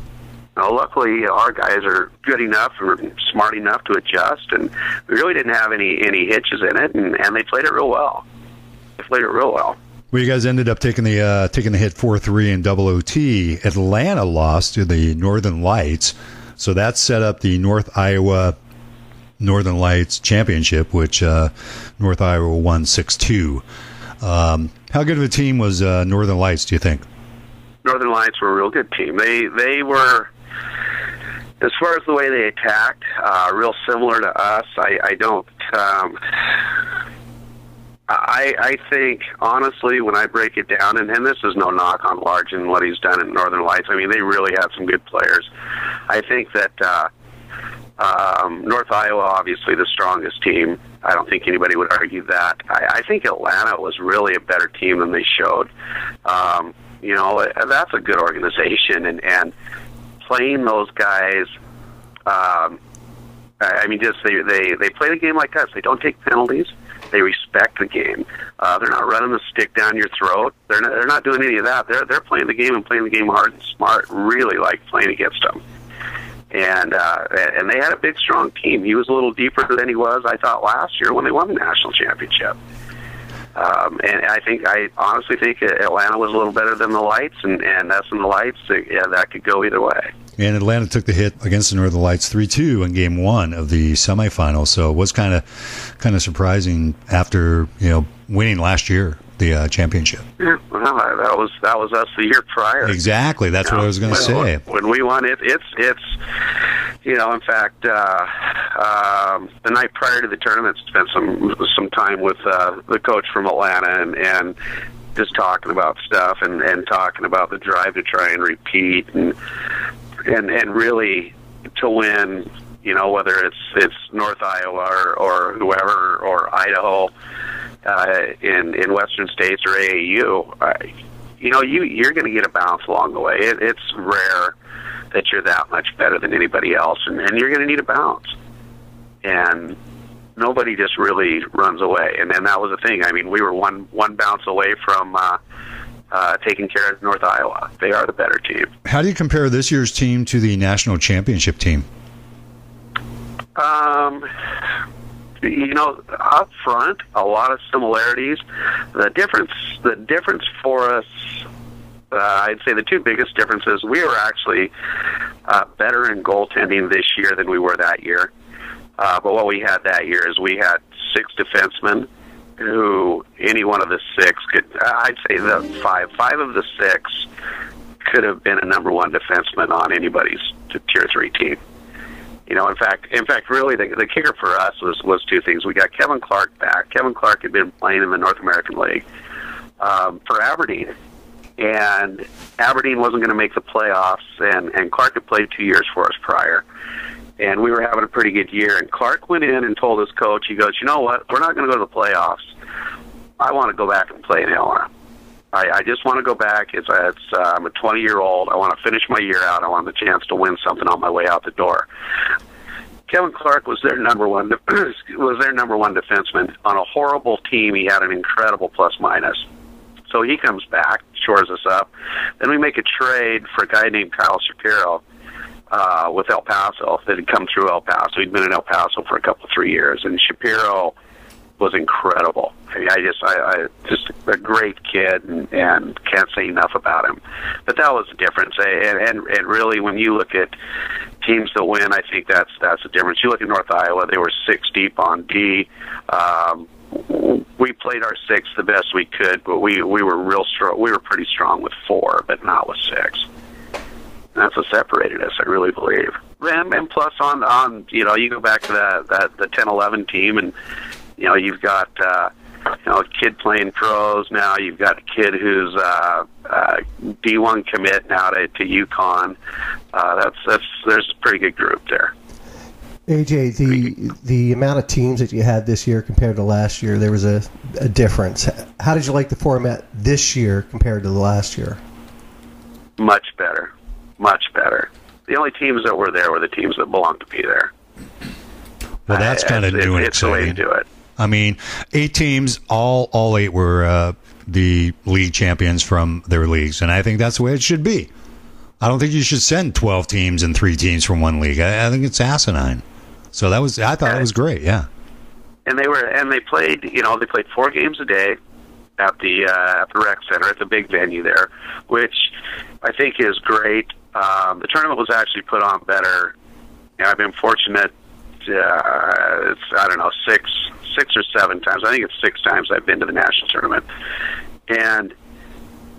Luckily, our guys are good enough or smart enough to adjust, and we really didn't have any hitches in it, and they played it real well. Well, you guys ended up taking the hit 4-3 in double OT. Atlanta lost to the Northern Lights, so that set up the North Iowa Northern Lights Championship, which North Iowa won 6-2. How good of a team was Northern Lights, do you think? Northern Lights were a real good team. They were, as far as the way they attacked, real similar to us. I think, honestly, when I break it down, and this is no knock on Large and what he's done in Northern Lights, they really have some good players. I think that North Iowa, obviously the strongest team, I don't think anybody would argue that. I think Atlanta was really a better team than they showed. That's a good organization, and playing those guys. They play the game like us. They don't take penalties. They respect the game. They're not running the stick down your throat. They're not doing any of that. They're playing the game and playing the game hard and smart. Really like playing against them. And they had a big, strong team. He was a little deeper than he was, I thought, last year when they won the national championship. And I honestly think Atlanta was a little better than the Lights, and us and the Lights, that could go either way. And Atlanta took the hit against the Northern Lights 3-2 in Game 1 of the semifinals. So it was kind of surprising after winning last year the championship. Yeah, well, that was us the year prior. Exactly, that's what I was going to say. When we won it, it's in fact, the night prior to the tournament, spent some time with the coach from Atlanta and just talking about stuff and talking about the drive to try and repeat and really to win, whether it's North Iowa or whoever, or Idaho, in Western States or AAU, you're going to get a bounce along the way. It's rare that you're that much better than anybody else, and you're going to need a bounce. And nobody just really runs away. And that was the thing. I mean, we were one bounce away from taking care of North Iowa. They are the better team. How do you compare this year's team to the national championship team? Up front, a lot of similarities. The difference for us, I'd say the two biggest differences, we were actually better in goaltending this year than we were that year. But what we had that year is we had 6 defensemen who any one of the 6 could, I'd say the 5 of the 6 could have been a number 1 defenseman on anybody's tier 3 team. In fact, really, the kicker for us was 2 things. We got Kevin Clark back. Kevin Clark had been playing in the North American League for Aberdeen, and Aberdeen wasn't going to make the playoffs, and Clark had played 2 years for us prior, and we were having a pretty good year. And Clark went in and told his coach, he goes, "You know what? We're not going to go to the playoffs. I want to go back and play in Illinois. I just want to go back. I'm a 20-year-old. I want to finish my year out. I want the chance to win something on my way out the door." Kevin Clark was their number one defenseman on a horrible team. He had an incredible plus-minus. So he comes back, shores us up. Then we make a trade for a guy named Kyle Shapiro with El Paso that had come through El Paso. He'd been in El Paso for 3 years, and Shapiro was incredible. I mean, I just a great kid, and can't say enough about him. But that was the difference. And really, when you look at teams that win, I think that's the difference. You look at North Iowa; they were 6 deep on D. We played our 6 the best we could, but we were real strong. We were pretty strong with 4, but not with 6. That's what separated us, I really believe. And plus, on you go back to the 10-11 team, and you've got a kid playing pros now. You've got a kid who's D1 commit now to UConn. There's a pretty good group there. AJ, the amount of teams that you had this year compared to last year, there was a difference. How did you like the format this year compared to the last year? Much better. Much better. The only teams that were there were the teams that belonged to be there. Well, that's kind of new and it's the way to do it. I mean, 8 teams, all 8 were the league champions from their leagues, and I think that's the way it should be. I don't think you should send 12 teams and 3 teams from one league. I think it's asinine. So I thought it was great, yeah. And they played 4 games a day at the rec center at the big venue there, which I think is great. The tournament was actually put on better. I've been fortunate. It's 6 or 7 times. I think it's 6 times I've been to the national tournament, and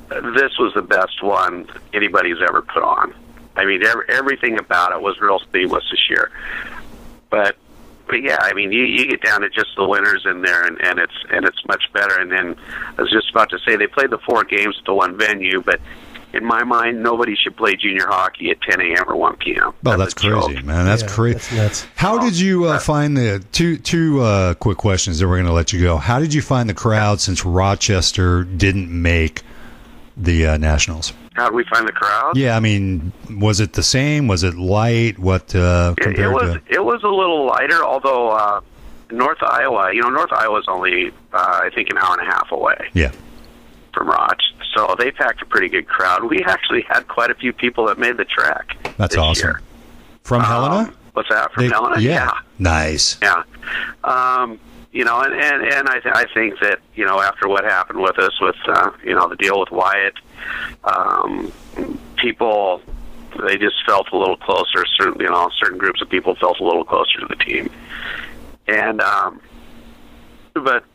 this was the best one anybody's ever put on. I mean, everything about it was real seamless this year. But yeah, I mean, you get down to just the winners in there, and it's much better. And then I was just about to say they played the 4 games at the one venue, but in my mind, nobody should play junior hockey at 10 a.m. or 1 p.m. Oh, that's crazy, man. That's crazy. That's nuts. How did you find the two quick questions that we're going to let you go? How did you find the crowd since Rochester didn't make the Nationals? How did we find the crowd? Yeah, I mean, was it the same? Was it light? What compared to? It was a little lighter, although North Iowa, North Iowa is only, I think, an hour and a half away. Yeah. From Roch, so they packed a pretty good crowd. We actually had quite a few people that made the trek. That's this awesome. Year. From Helena? What's that? From Helena? Yeah. Nice. Yeah. And I think that after what happened with us with the deal with Wyatt, people, they just felt a little closer. Certain groups of people felt a little closer to the team, and. But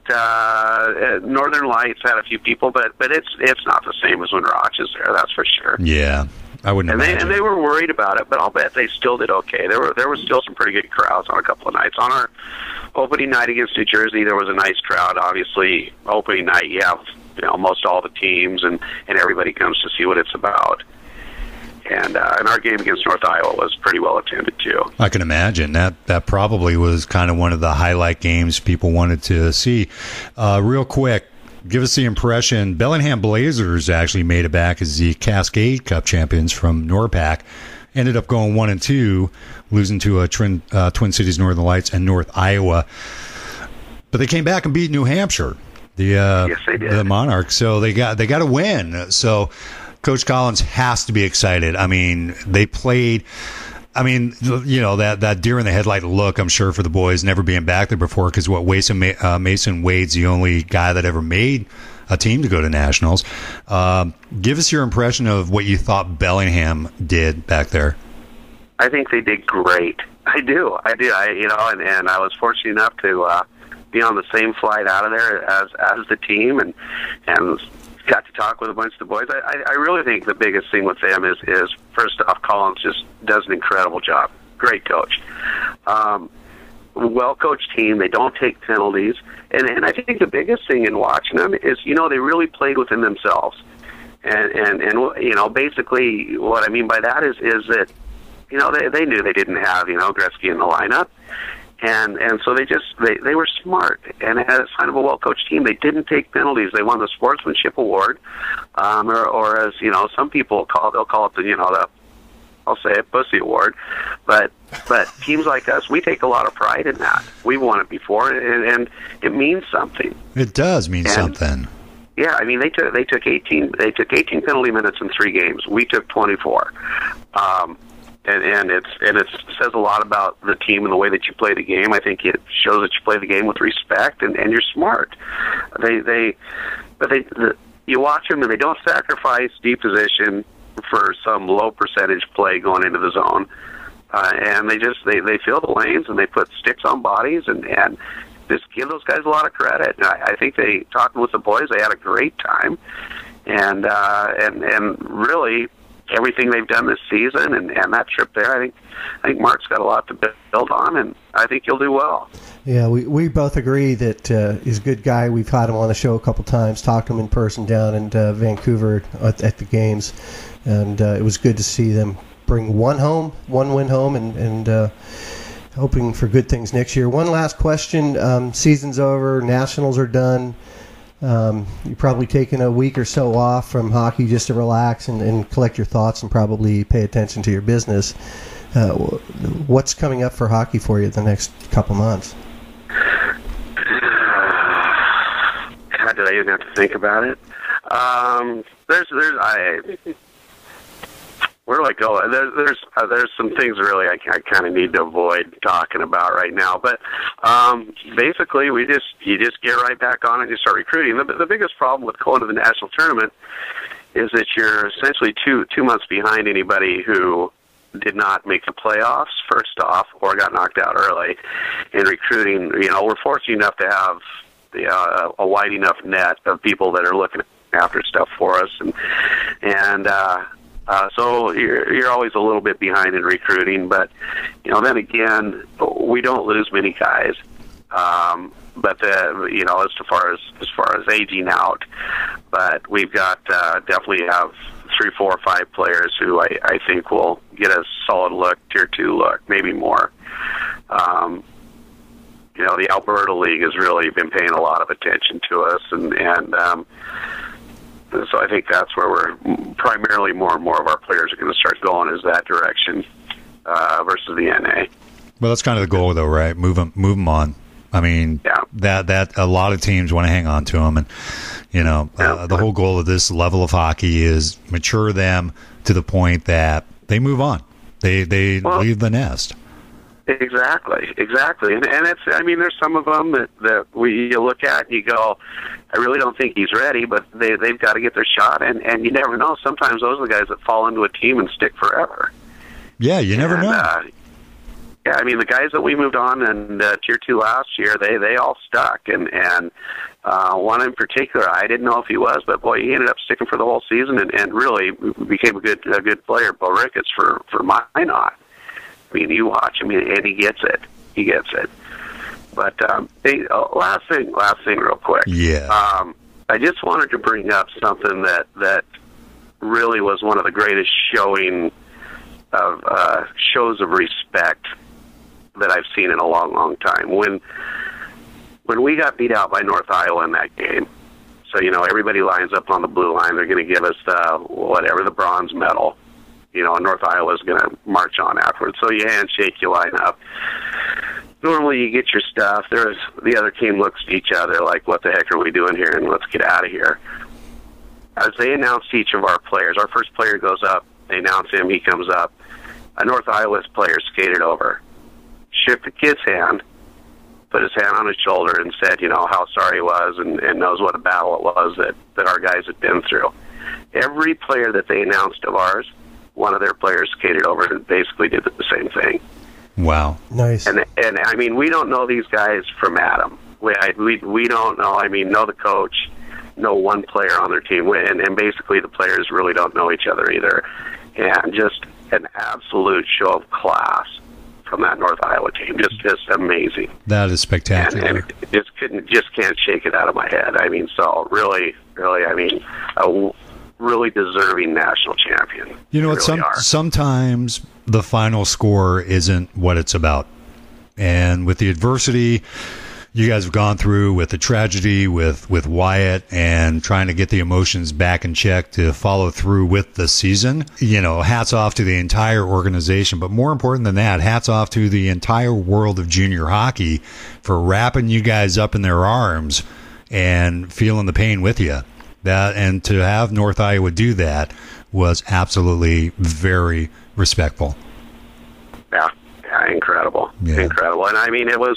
Northern Lights had a few people, but it's not the same as when Roch is there. That's for sure. Yeah, I wouldn't imagine. And they were worried about it, but I'll bet they still did okay. There were still some pretty good crowds on a couple of nights. On our opening night against New Jersey, there was a nice crowd. Obviously, opening night, you have most all the teams, and everybody comes to see what it's about. And our game against North Iowa was pretty well attended too. I can imagine that probably was kind of one of the highlight games people wanted to see. Real quick, give us the impression. Bellingham Blazers actually made it back as the Cascade Cup champions from NORPAC. Ended up going 1-2, losing to Twin Cities Northern Lights and North Iowa. But they came back and beat New Hampshire, yes, they did. the Monarchs. So they got a win. So Coach Collins has to be excited. I mean, they played. I mean, that deer in the headlight look, I'm sure, for the boys never being back there before, because Mason Wade's the only guy that ever made a team to go to nationals. Give us your impression of what you thought Bellingham did back there. I think they did great. I do. And I was fortunate enough to be on the same flight out of there as the team, and got to talk with a bunch of the boys. I really think the biggest thing with them is first off, Collins just does an incredible job. Great coach. Well-coached team. They don't take penalties. And I think the biggest thing in watching them is, they really played within themselves. And basically what I mean by that is that, they knew they didn't have, Gretzky in the lineup. And so they were smart, and as kind of a well-coached team, they didn't take penalties. They won the Sportsmanship Award, or as some people they'll call it the I'll say it, Pussy Award. But teams like us, we take a lot of pride in that. We've won it before, and it means something. It does mean something. Yeah, I mean they took 18 penalty minutes in 3 games. We took 24. And it says a lot about the team and the way that you play the game. I think it shows that you play the game with respect and you're smart. You watch them and they don't sacrifice deep position for some low percentage play going into the zone, and they fill the lanes and they put sticks on bodies and just give those guys a lot of credit. And I think talking with the boys, they had a great time, and really. Everything they've done this season and that trip there, I think Mark's got a lot to build on, and I think he'll do well. Yeah, we both agree that he's a good guy. We've had him on the show a couple times, talked to him in person down in Vancouver at the games, and it was good to see them bring one win home, and hoping for good things next year. One last question. Season's over. Nationals are done. You're probably taking a week or so off from hockey just to relax and collect your thoughts and probably pay attention to your business. What's coming up for hockey for you the next couple months? God, did I even have to think about it? Where do I go? There's some things really I kind of need to avoid talking about right now. But basically, you just get right back on it and you start recruiting. The biggest problem with going to the national tournament is that you're essentially two months behind anybody who did not make the playoffs first off or got knocked out early. In recruiting, we're fortunate enough to have a wide enough net of people that are looking after stuff for us, and so you're always a little bit behind in recruiting, but then again, we don't lose many guys. But as far as aging out, but we've got definitely have 3, 4, 5 players who I think will get a solid look, Tier 2 look, maybe more. The Alberta League has really been paying a lot of attention to us, and so I think that's where we're primarily more and more of our players are going to start going, is that direction versus the NA. Well, that's kind of the goal, though, right? Move them on. I mean, that a lot of teams want to hang on to them, and the whole goal of this level of hockey is mature them to the point that they move on. They leave the nest. Exactly, and it's. I mean, there's some of them that you look at and you go, I really don't think he's ready, but they've got to get their shot, and you never know. Sometimes those are the guys that fall into a team and stick forever. Yeah, you never know. Yeah, I mean, the guys that we moved on in Tier 2 last year, they all stuck, and one in particular, I didn't know if he was, but boy, he ended up sticking for the whole season and really became a good player. Bo Ricketts for Minot. I mean, you watch him, and he gets it. But last thing, real quick. Yeah. I just wanted to bring up something that really was one of the greatest shows of respect that I've seen in a long, long time. When we got beat out by North Iowa in that game, so everybody lines up on the blue line. They're going to give us the bronze medal. And North Iowa is going to march on afterwards. So you handshake, you line up. Normally you get your stuff. The other team looks at each other like, what the heck are we doing here, and let's get out of here. As they announced each of our players, our first player goes up, they announce him, he comes up. A North Iowa player skated over, shook the kid's hand, put his hand on his shoulder and said, how sorry he was and knows what a battle it was that our guys had been through. Every player that they announced of ours, one of their players skated over and basically did the same thing. Wow. Nice. And I mean, we don't know these guys from Adam. We don't know. I mean, know the coach, know one player on their team, and basically the players really don't know each other either. And just an absolute show of class from that North Iowa team. Just amazing. That is spectacular. And just can't shake it out of my head. I mean, so really, I mean, a really deserving national champion. You know what? Really sometimes the final score isn't what it's about. And with the adversity you guys have gone through, with the tragedy with Wyatt and trying to get the emotions back in check to follow through with the season, hats off to the entire organization. But more important than that, hats off to the entire world of junior hockey for wrapping you guys up in their arms and feeling the pain with you. And to have North Iowa do that was absolutely very respectful. Yeah, incredible. Incredible. And I mean, it was,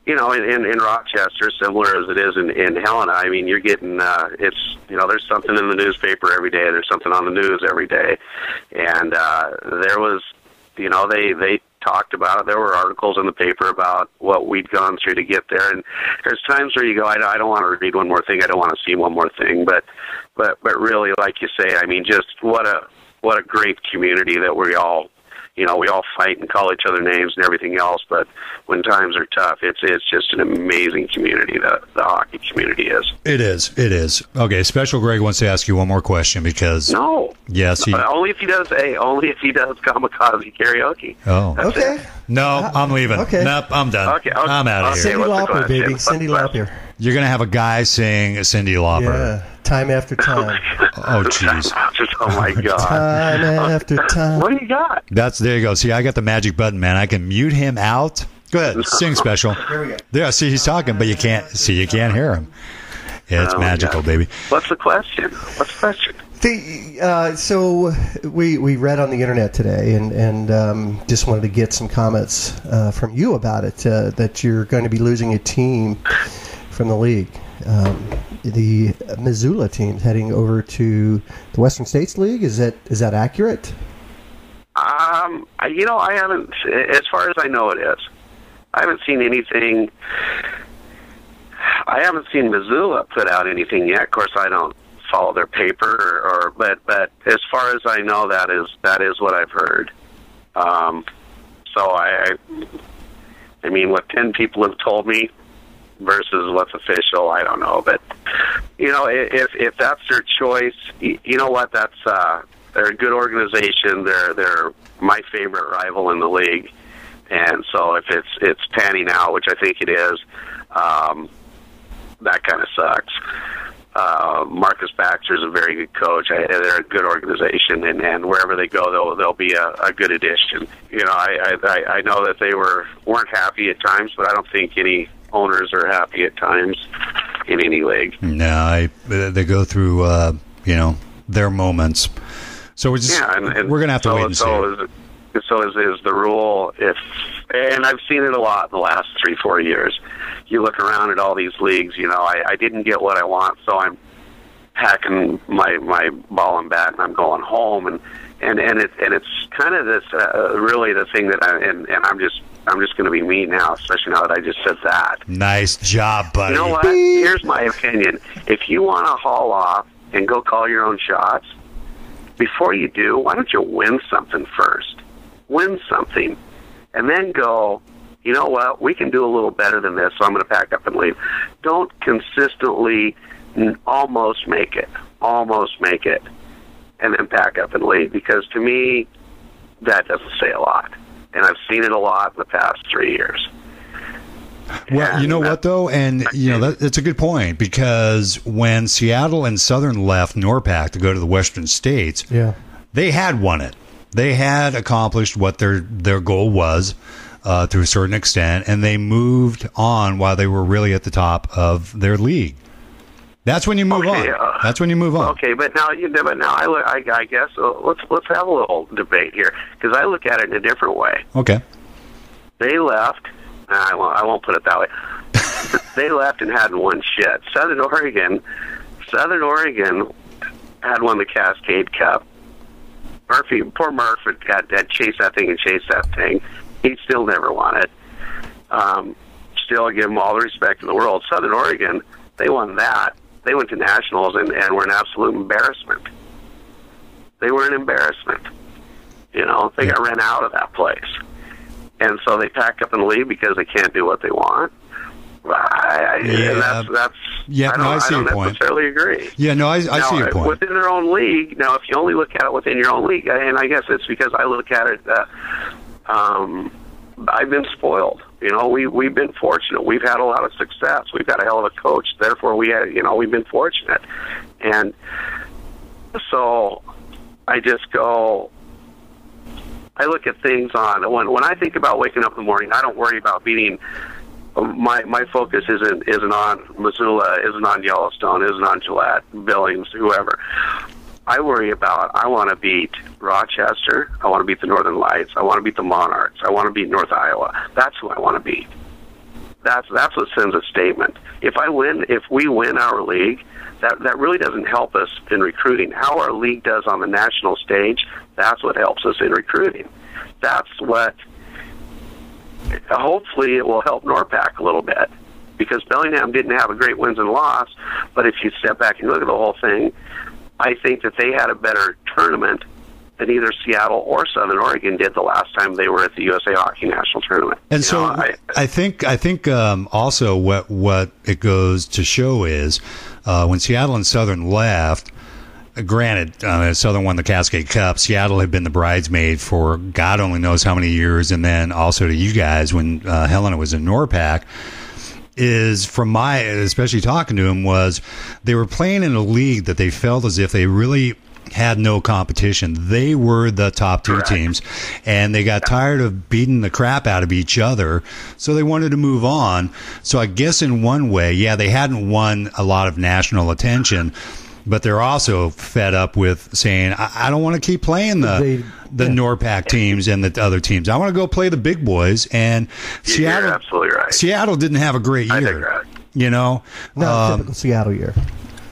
in Rochester, similar as it is in Helena. I mean, you're getting, there's something in the newspaper every day. There's something on the news every day. And there was, they talked about it. There were articles in the paper about what we'd gone through to get there. And there's times where you go, I don't want to read one more thing. I don't want to see one more thing. But really, like you say, I mean, just what a great community that we all fight and call each other names and everything else. But when times are tough, it's just an amazing community that the hockey community is. It is. Okay, Special Greg wants to ask you one more question because yes, only if he does Kamikaze Karaoke. Oh, that's okay. It. No, I'm leaving. Okay. Nope, I'm done. Okay. I'm out of here. Cyndi Lauper, baby. Cyndi Lauper. You're gonna have a guy sing Cyndi Lauper. Yeah. Time after time. Oh, jeez. Oh, my God. Time after time. What do you got? There you go. See, I got the magic button, man. I can mute him out. Go ahead. Sing Special. Here we go. Yeah, see, he's talking, but you can't hear him. Yeah, it's magical, baby. What's the question? So we read on the internet today and just wanted to get some comments from you about it, that you're going to be losing a team from the league. The Missoula team heading over to the Western States League. Is that accurate? I haven't, as far as I know it is. I haven't seen anything. I haven't seen Missoula put out anything yet. Of course, I don't follow their paper, but as far as I know, that is what I've heard. So I mean, what 10 people have told me, versus what's official, I don't know. But, if that's their choice, you know what? That's they're a good organization. They're my favorite rival in the league. And so if it's panning out, which I think it is, that kind of sucks. Marcus Baxter's a very good coach. They're a good organization, and wherever they go, they'll be a good addition. I know that they weren't happy at times, but I don't think any owners are happy at times in any league. No, they go through their moments. So we're going to have to wait and see. So is the rule, and I've seen it a lot in the last 3-4 years. You look around at all these leagues, I didn't get what I want, so I'm packing my ball and bat and I'm going home, and it's kind of this really the thing that I'm just going to be me now, especially now that I just said that. Nice job, buddy. You know what? Here's my opinion. If you want to haul off and go call your own shots, before you do, why don't you win something first? Win something, and then go, you know what, we can do a little better than this, so I'm going to pack up and leave. Don't consistently almost make it, and then pack up and leave, because to me, that doesn't say a lot. And I've seen it a lot in the past 3 years. Well, and you know what, though? And, that's a good point, because when Seattle and Southern left NORPAC to go to the Western States, they had won it. They had accomplished what their goal was to a certain extent, and they moved on while they were really at the top of their league. That's when you move on. That's when you move on. Okay, but now I guess let's have a little debate here, because I look at it in a different way. Okay. They left. I won't put it that way. They left and hadn't won shit. Southern Oregon had won the Cascade Cup. Poor Murph had chased that thing. He still never won it. Still, I give him all the respect in the world. Southern Oregon, they won that. They went to nationals and were an absolute embarrassment. They were an embarrassment. They got ran out of that place. And so they pack up and leave because they can't do what they want. I don't necessarily agree. Yeah, no, I see your point. Within their own league, now, if you only look at it within your own league, and I guess it's because I look at it, I've been spoiled. We've been fortunate. We've had a lot of success. We've got a hell of a coach. Therefore, we've been fortunate. And so I just go, I look at things when I think about waking up in the morning, I don't worry about beating. My focus isn't on Missoula, isn't on Yellowstone, isn't on Gillette, Billings, whoever. I worry about, I want to beat Rochester, I want to beat the Northern Lights, I want to beat the Monarchs, I want to beat North Iowa. That's who I want to beat. That's what sends a statement. If we win our league, that really doesn't help us in recruiting. How our league does on the national stage, that's what helps us in recruiting. That's what, hopefully it will help NORPAC a little bit, because Bellingham didn't have a great wins and loss, but if you step back and look at the whole thing, I think that they had a better tournament than either Seattle or Southern Oregon did the last time they were at the USA Hockey National Tournament. And I think also what it goes to show is when Seattle and Southern left, granted, Southern won the Cascade Cup. Seattle had been the bridesmaid for God only knows how many years, and then also to you guys when Helena was in NORPAC. Is from my, especially talking to him, was they were playing in a league that they felt as if they really had no competition. They were the top two teams, and they got tired of beating the crap out of each other, so they wanted to move on. So I guess in one way, they hadn't won a lot of national attention, but they're also fed up with saying, I don't want to keep playing the NORPAC teams and the other teams. I want to go play the big boys. And Seattle, you're absolutely right. Seattle didn't have a great year. Not a typical Seattle year.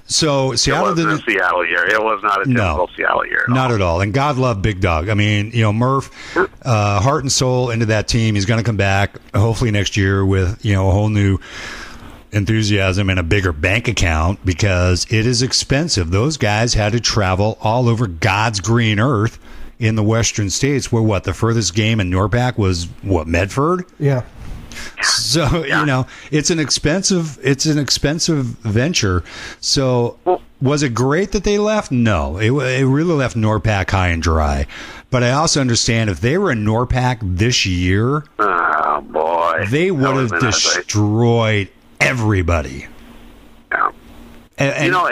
So Seattle didn't. A Seattle year. It was not a typical Seattle year. Not at all. And God love Big Dog. I mean, Murph, heart and soul into that team. He's going to come back hopefully next year with a whole new enthusiasm and a bigger bank account, because it is expensive. Those guys had to travel all over God's green earth in the Western States, where the furthest game in NORPAC was Medford? Yeah. So it's an expensive venture. So was it great that they left? No, it really left NORPAC high and dry. But I also understand if they were in NORPAC this year, oh boy, they would have destroyed everybody. Yeah. And go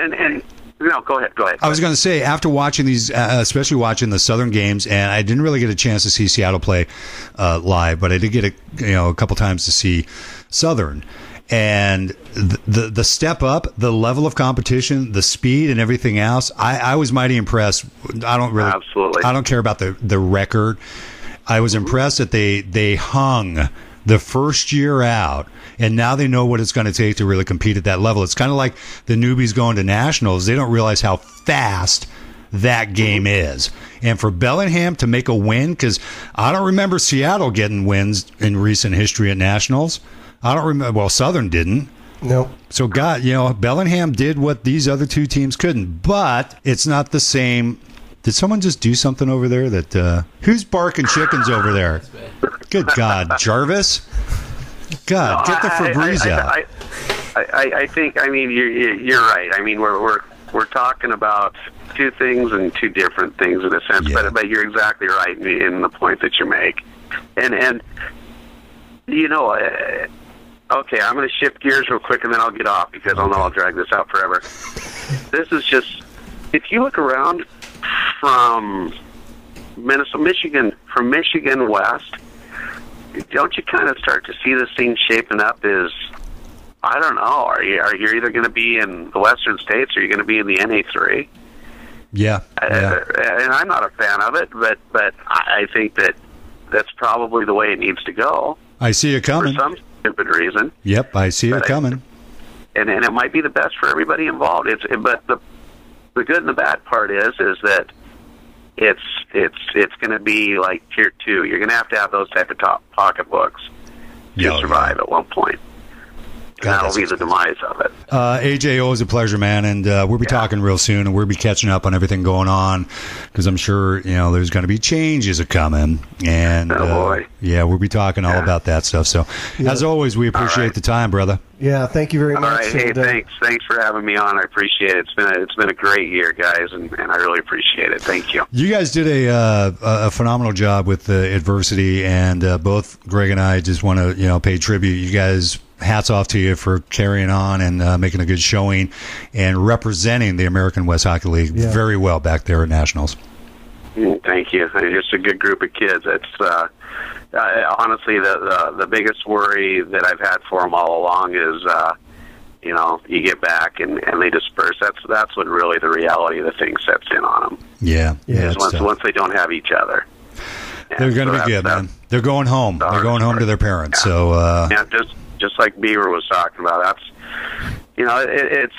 ahead. I was going to say, after watching these, especially watching the Southern games, and I didn't really get a chance to see Seattle play live, but I did get a couple times to see Southern. And the step up, the level of competition, the speed, and everything else, I was mighty impressed. Absolutely. I don't care about the record. I was impressed that they hung the first year out, and now they know what it's going to take to really compete at that level. It's kind of like the newbies going to nationals. They don't realize how fast that game is. And for Bellingham to make a win, because I don't remember Seattle getting wins in recent history at nationals. I don't remember. Well, Southern didn't. Nope. So, Bellingham did what these other two teams couldn't. But it's not the same. Did someone just do something over there? Who's barking chickens over there? Good God, Jarvis! God, get the Febreze out. I think. I mean, you're right. I mean, we're talking about two things and two different things in a sense. Yeah. But you're exactly right in the point that you make. And okay, I'm going to shift gears real quick and then I'll get off because I know I'll drag this out forever. This is just, if you look around from Michigan west, don't you kind of start to see this thing shaping up as, I don't know, are you either going to be in the Western States or are you going to be in the NA3? Yeah. And I'm not a fan of it, but I think that's probably the way it needs to go. I see it coming. For some stupid reason. Yep, I see it coming. And it might be the best for everybody involved. But the good and the bad part is that it's going to be like tier 2. You're going to have those type of top pocketbooks to survive at one point. God, that'll be the demise of it. AJ, always a pleasure, man. And we'll be talking real soon, and we'll be catching up on everything going on because I'm sure there's going to be changes a coming. And boy. We'll be talking all about that stuff. So, as always, we appreciate the time, brother. Yeah, thank you very much. All right, hey, thanks for having me on. I appreciate it. It's been a great year, guys, and I really appreciate it. Thank you. You guys did a phenomenal job with adversity, and both Greg and I just want to pay tribute. You guys. Hats off to you for carrying on and making a good showing and representing the American West Hockey League very well back there at Nationals. Thank you. It's just a good group of kids. It's honestly the biggest worry that I've had for them all along is you get back and they disperse. That's when really the reality of the thing sets in on them. Yeah. Once they don't have each other. They're going to be good, man. They're going home. They're going home to their parents. So just like Beaver was talking about, that's it's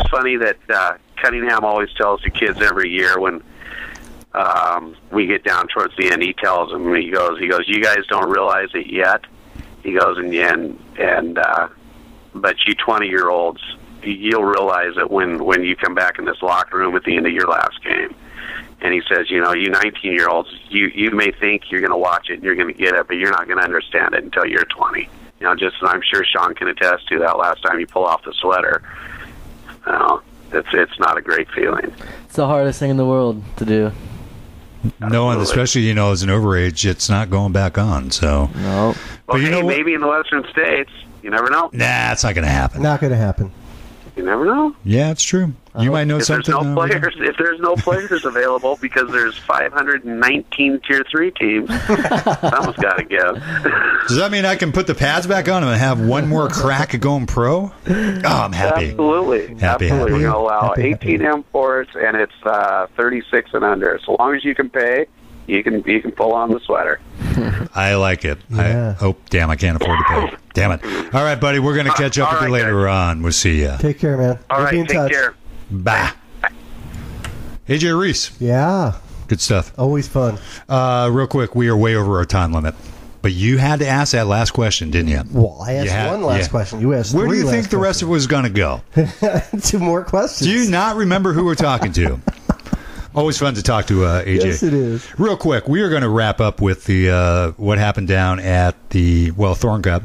funny that Cunningham always tells the kids every year when we get down towards the end. He tells them, he goes, you guys don't realize it yet. He goes, but you 20-year-olds, you'll realize it when you come back in this locker room at the end of your last game. And he says, you 19-year-olds, you may think you're going to watch it and you're going to get it, but you're not going to understand it until you're 20. I'm sure Sean can attest to that. Last time you pull off the sweater, it's not a great feeling. It's the hardest thing in the world to do. No, and especially as an overage, it's not going back on. So no. But maybe in the Western States, you never know. Nah, it's not going to happen. Not going to happen. You never know. Yeah, it's true. You might know something. If there's no players available because there's 519 Tier 3 teams, someone's got to give. Does that mean I can put the pads back on and have one more crack at going pro? Oh, I'm happy. Absolutely. Happy. We're going to allow 18 imports, and it's 36 and under. So long as you can pay, you can pull on the sweater. I like it. Yeah. Damn, I can't afford to pay. Damn it. All right, buddy, we're going to catch up with you later on. We'll see you. Take care, man. All right, take care. Bye. AJ Reis. Yeah. Good stuff. Always fun. Real quick, we are way over our time limit. But you had to ask that last question, didn't you? Well, I asked one last question. You asked Where three do you think the rest of it was going to go? 2 more questions. Do you not remember who we're talking to? Always fun to talk to AJ. Yes, it is. Real quick, we are going to wrap up with the what happened down at the Thorn Cup.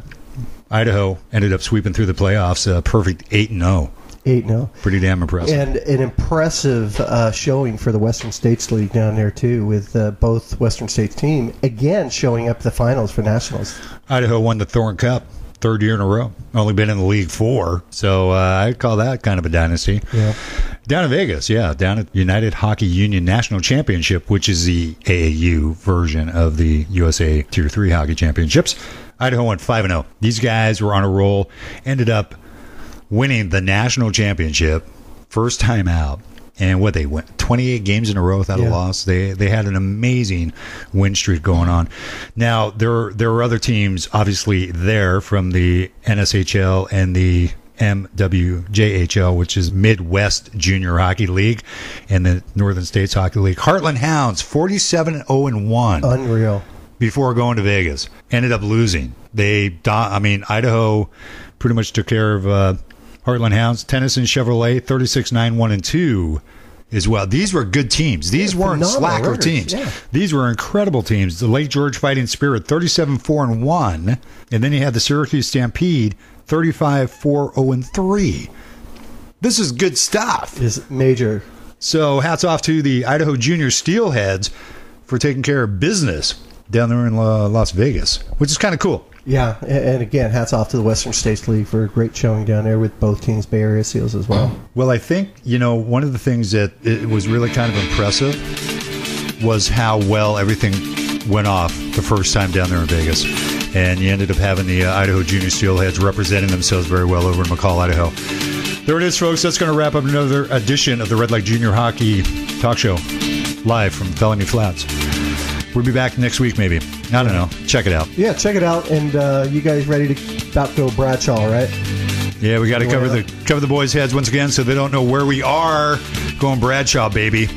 Idaho ended up sweeping through the playoffs, perfect 8-0. 8-0. Pretty damn impressive. And an impressive showing for the Western States League down there, too, with both Western States team, again, showing up the finals for nationals. Idaho won the Thorn Cup, third year in a row. Only been in the league 4, so I'd call that kind of a dynasty. Yeah. Down in Vegas, down at United Hockey Union National Championship, which is the AAU version of the USA Tier 3 Hockey Championships. Idaho went 5-0. These guys were on a roll, ended up winning the national championship, first time out. And they went 28 games in a row without a loss. They had an amazing win streak going on. Now, there were other teams, obviously, there from the NSHL and the MWJHL, which is Midwest Junior Hockey League, and the Northern States Hockey League. Heartland Hounds, 47-0-1. Unreal. Before going to Vegas. Ended up losing. Idaho pretty much took care of Heartland Hounds. Tennyson Chevrolet, 36-9-1-2 as well. These were good teams. These weren't slacker teams. Yeah. These were incredible teams. The Lake George Fighting Spirit, 37-4-1. And then you had the Syracuse Stampede, 35-4-0-3. This is good stuff. It's major. So hats off to the Idaho Junior Steelheads for taking care of business down there in Las Vegas, which is kind of cool. Yeah, and again, hats off to the Western States League for a great showing down there with both teams, Bay Area Seals as well. Well, I think, one of the things that it was really kind of impressive was how well everything went off the first time down there in Vegas. And you ended up having the Idaho Junior Steelheads representing themselves very well over in McCall, Idaho. There it is, folks. That's going to wrap up another edition of the Red Light Junior Hockey Talk Show, live from Felony Flats. We'll be back next week, maybe. I don't know. Check it out. Yeah, check it out. And you guys ready to about go Bradshaw, right? Yeah, we got to cover the boys' heads once again so they don't know where we are. Going Bradshaw, baby.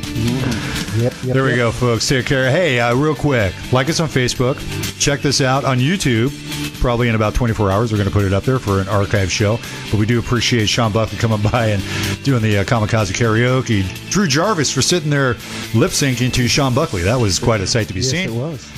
Yep, there we go, folks. Take care. Hey, real quick, like us on Facebook. Check this out on YouTube. Probably in about 24 hours, we're going to put it up there for an archive show. But we do appreciate Sean Buckley coming by and doing the Kamikaze Karaoke. Drew Jarvis for sitting there lip-syncing to Sean Buckley. That was quite a sight to be seen. Yes, it was.